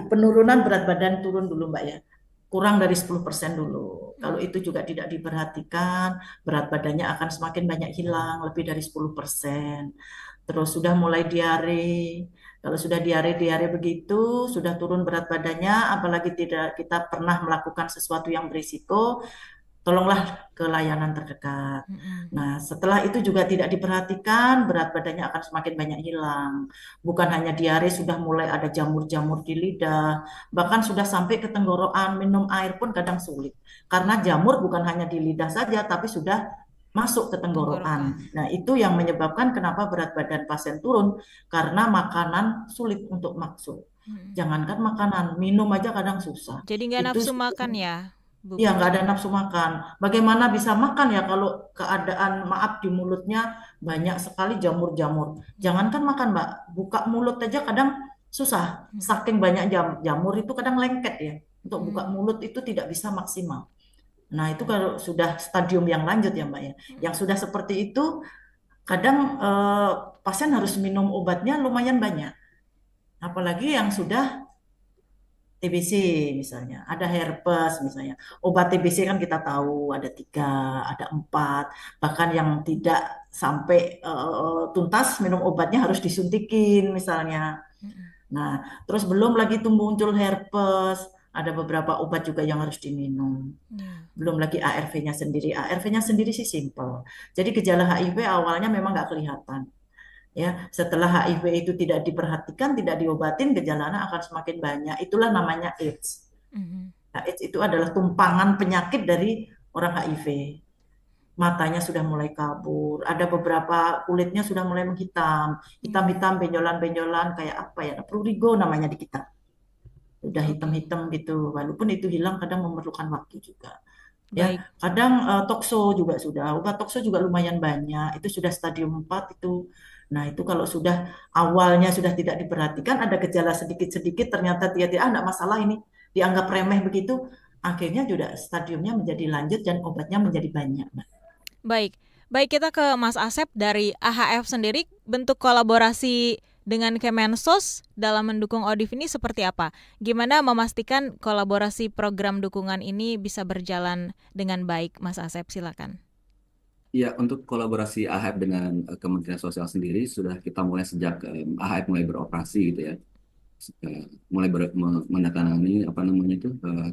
penurunan berat badan turun dulu Mbak ya. Kurang dari 10% dulu. Kalau itu juga tidak diperhatikan, berat badannya akan semakin banyak hilang, lebih dari 10%. Terus sudah mulai diare. Kalau sudah diare begitu, sudah turun berat badannya, apalagi tidak kita pernah melakukan sesuatu yang berisiko, tolonglah ke layanan terdekat. Nah, setelah itu juga tidak diperhatikan, berat badannya akan semakin banyak hilang. Bukan hanya diare, sudah mulai ada jamur-jamur di lidah, bahkan sudah sampai ke tenggorokan, minum air pun kadang sulit. Karena jamur bukan hanya di lidah saja, tapi sudah masuk ke tenggorokan. Nah, itu yang menyebabkan kenapa berat badan pasien turun, karena makanan sulit untuk masuk. Jangankan makanan, minum aja kadang susah. Jadi nggak nafsu makan ya? Iya, nggak ada nafsu makan. Bagaimana bisa makan ya kalau keadaan, maaf, di mulutnya banyak sekali jamur-jamur. Jangankan makan, Mbak, buka mulut aja kadang susah. Saking banyak jamur itu kadang lengket ya. Untuk buka mulut itu tidak bisa maksimal. Nah, itu kalau sudah stadium yang lanjut ya Mbak ya. Yang sudah seperti itu, kadang pasien harus minum obatnya lumayan banyak. Apalagi yang sudah TBC misalnya, ada herpes misalnya. Obat TBC kan kita tahu ada 3, ada 4. Bahkan yang tidak sampai tuntas minum obatnya harus disuntikin misalnya. Nah, terus belum lagi tuh muncul herpes. Ada beberapa obat juga yang harus diminum. Belum lagi ARV-nya sendiri. ARV-nya sendiri sih simple. Jadi gejala HIV awalnya memang nggak kelihatan. Ya, setelah HIV itu tidak diperhatikan, tidak diobatin, gejalanya akan semakin banyak. Itulah namanya AIDS. Nah, AIDS itu adalah tumpangan penyakit dari orang HIV. Matanya sudah mulai kabur. Ada beberapa kulitnya sudah mulai menghitam. Hitam-hitam, benjolan-benjolan, kayak apa ya? Prurigo namanya di kita. Udah hitam-hitam gitu, walaupun itu hilang kadang memerlukan waktu juga. Ya, kadang tokso juga sudah, obat tokso juga lumayan banyak, itu sudah stadium 4 itu. Nah, itu kalau sudah awalnya sudah tidak diperhatikan, ada gejala sedikit-sedikit, ternyata dia tidak, enggak masalah ini, dianggap remeh begitu, akhirnya juga stadiumnya menjadi lanjut dan obatnya menjadi banyak. Baik kita ke Mas Asep dari AHF sendiri, bentuk kolaborasi dengan Kemensos dalam mendukung ODIF ini seperti apa? Gimana memastikan kolaborasi program dukungan ini bisa berjalan dengan baik, Mas Asep? Silakan. Ya, untuk kolaborasi AHF dengan Kementerian Sosial sendiri sudah kita mulai sejak AHF mulai beroperasi gitu ya. Mulai menandatangani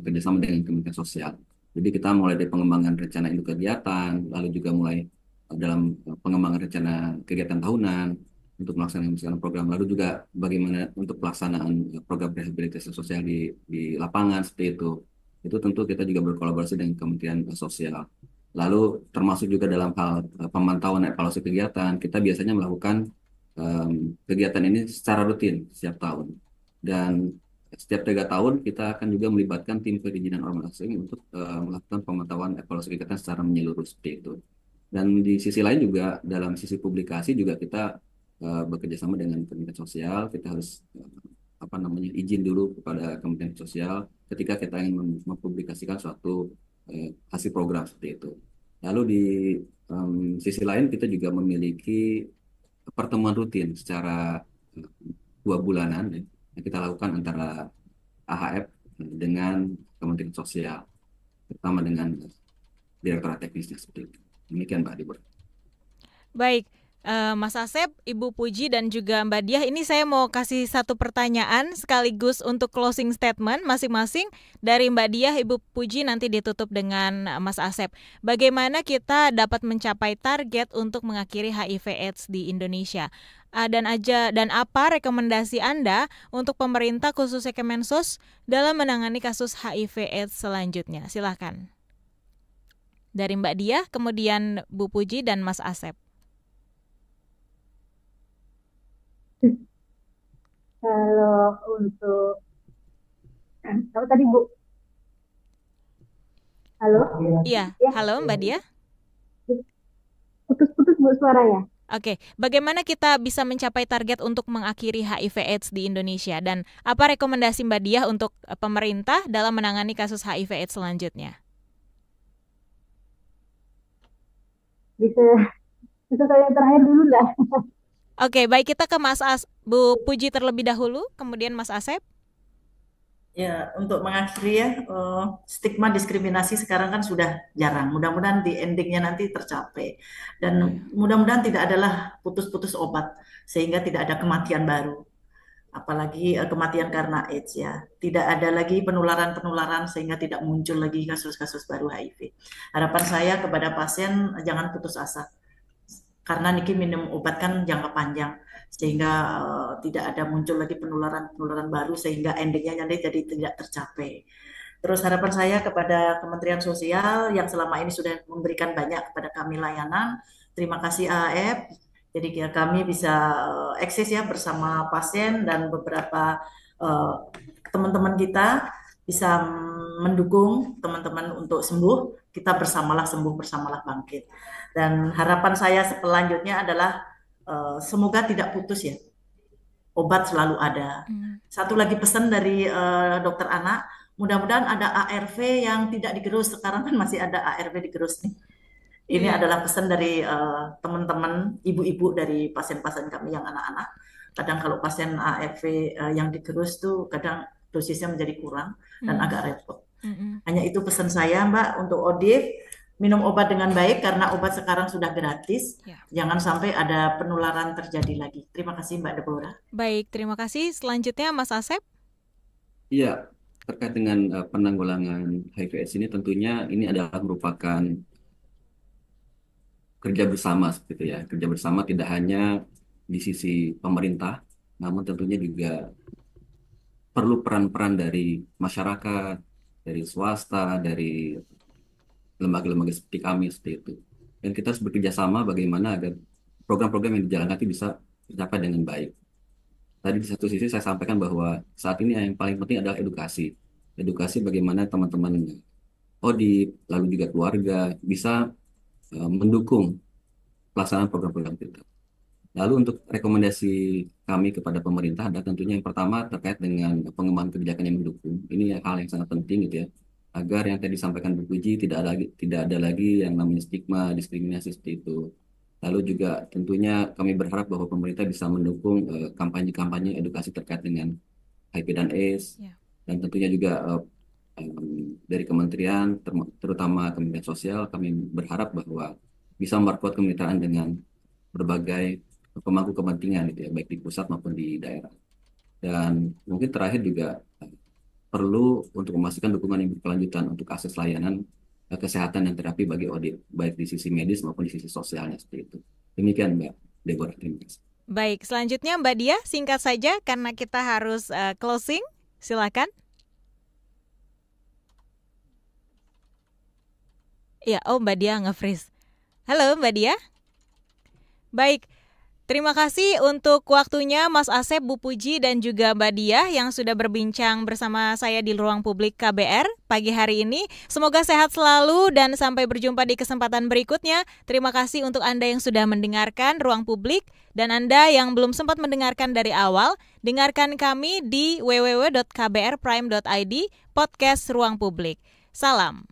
kerjasama dengan Kementerian Sosial. Jadi kita mulai dari pengembangan rencana induk kegiatan, lalu juga mulai dalam pengembangan rencana kegiatan tahunan untuk melaksanakan program, lalu juga bagaimana untuk pelaksanaan program rehabilitasi sosial di lapangan seperti itu. Itu tentu kita juga berkolaborasi dengan Kementerian Sosial. Lalu termasuk juga dalam hal pemantauan evaluasi kegiatan, kita biasanya melakukan kegiatan ini secara rutin setiap tahun. Dan setiap 3 tahun kita akan juga melibatkan tim perizinan ormas asing untuk melakukan pemantauan evaluasi kegiatan secara menyeluruh seperti itu. Dan di sisi lain juga dalam sisi publikasi juga kita bekerja sama dengan Kementerian Sosial, kita harus izin dulu kepada Kementerian Sosial ketika kita ingin mempublikasikan suatu hasil program seperti itu. Lalu di sisi lain kita juga memiliki pertemuan rutin secara 2 bulanan yang kita lakukan antara AHF dengan Kementerian Sosial, terutama dengan Direktorat Teknisnya seperti itu. Demikian Mbak Deborah. Baik, Mas Asep, Ibu Puji dan juga Mbak Diah, ini saya mau kasih satu pertanyaan sekaligus untuk closing statement masing-masing dari Mbak Diah, Ibu Puji, nanti ditutup dengan Mas Asep. Bagaimana kita dapat mencapai target untuk mengakhiri HIV/AIDS di Indonesia? Dan apa rekomendasi Anda untuk pemerintah khususnya Kemensos dalam menangani kasus HIV/AIDS selanjutnya? Silakan. Dari Mbak Diah, kemudian Bu Puji dan Mas Asep. Kalau untuk apa tadi Bu? Halo? Iya, halo Mbak Diah. Putus-putus Bu suaranya. Oke, bagaimana kita bisa mencapai target untuk mengakhiri HIV/AIDS di Indonesia dan apa rekomendasi Mbak Diah untuk pemerintah dalam menangani kasus HIV/AIDS selanjutnya? Bisa saya yang terakhir dulu lah. Oke, baik, kita ke Bu Puji terlebih dahulu, kemudian Mas Asep. Ya, untuk mengakhiri ya, stigma diskriminasi sekarang kan sudah jarang. Mudah-mudahan di endingnya nanti tercapai. Dan mudah-mudahan tidak adalah putus-putus obat, sehingga tidak ada kematian baru. Apalagi kematian karena AIDS ya. Tidak ada lagi penularan-penularan sehingga tidak muncul lagi kasus-kasus baru HIV. Harapan saya kepada pasien, jangan putus asa. Karena niki minum obat kan jangka panjang, sehingga tidak ada muncul lagi penularan-penularan baru sehingga endingnya nanti jadi tidak tercapai. Terus harapan saya kepada Kementerian Sosial yang selama ini sudah memberikan banyak kepada kami layanan. Terima kasih AHF. Jadi kami bisa eksis ya bersama pasien dan beberapa teman-teman kita bisa mendukung teman-teman untuk sembuh. Kita bersamalah sembuh, bersamalah bangkit. Dan harapan saya selanjutnya adalah semoga tidak putus ya. Obat selalu ada. Satu lagi pesan dari dokter anak, mudah-mudahan ada ARV yang tidak digerus. Sekarang kan masih ada ARV digerus nih. Ini adalah pesan dari teman-teman, ibu-ibu dari pasien-pasien kami yang anak-anak. Kadang kalau pasien ARV yang digerus tuh kadang dosisnya menjadi kurang dan agak repot. Hanya itu pesan saya Mbak untuk ODIF. Minum obat dengan baik karena obat sekarang sudah gratis. Jangan sampai ada penularan terjadi lagi. Terima kasih Mbak Deborah. Baik, terima kasih. Selanjutnya Mas Asep. Iya, terkait dengan penanggulangan HIV/AIDS ini tentunya ini adalah merupakan kerja bersama seperti itu ya. Kerja bersama tidak hanya di sisi pemerintah, namun tentunya juga perlu peran-peran dari masyarakat, dari swasta, dari lembaga-lembaga seperti kami seperti itu. Dan kita harus bekerja sama bagaimana agar program-program yang dijalankan itu bisa tercapai dengan baik. Tadi di satu sisi saya sampaikan bahwa saat ini yang paling penting adalah edukasi. Edukasi bagaimana teman-teman ODIF, lalu juga keluarga bisa mendukung pelaksanaan program-program kita. Lalu untuk rekomendasi kami kepada pemerintah adalah tentunya yang pertama terkait dengan pengembangan kebijakan yang mendukung. Ini hal yang sangat penting gitu ya. Agar yang tadi disampaikan Bu Puji tidak ada lagi yang namanya stigma, diskriminasi seperti itu. Lalu juga tentunya kami berharap bahwa pemerintah bisa mendukung kampanye-kampanye edukasi terkait dengan HIV dan AIDS. Dan tentunya juga dari kementerian, terutama Kementerian Sosial, kami berharap bahwa bisa memperkuat kemitraan dengan berbagai pemangku kepentingan gitu ya, baik di pusat maupun di daerah. Dan mungkin terakhir juga perlu untuk memastikan dukungan yang berkelanjutan untuk akses layanan kesehatan dan terapi bagi ODIF, baik di sisi medis maupun di sisi sosialnya seperti itu. Demikian Mbak Deborah, terima kasih. Baik, selanjutnya Mbak Diah, singkat saja karena kita harus closing. Silakan. Ya, Mbak Diah nge-freeze. Halo Mbak Diah. Baik. Terima kasih untuk waktunya Mas Asep, Bu Puji, dan juga Mbak Diah yang sudah berbincang bersama saya di Ruang Publik KBR pagi hari ini. Semoga sehat selalu dan sampai berjumpa di kesempatan berikutnya. Terima kasih untuk Anda yang sudah mendengarkan Ruang Publik dan Anda yang belum sempat mendengarkan dari awal. Dengarkan kami di www.kbrprime.id, podcast Ruang Publik. Salam.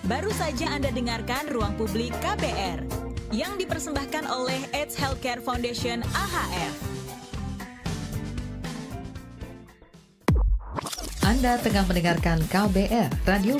Baru saja Anda dengarkan Ruang Publik KBR yang dipersembahkan oleh AIDS Healthcare Foundation AHF. Anda tengah mendengarkan KBR Radio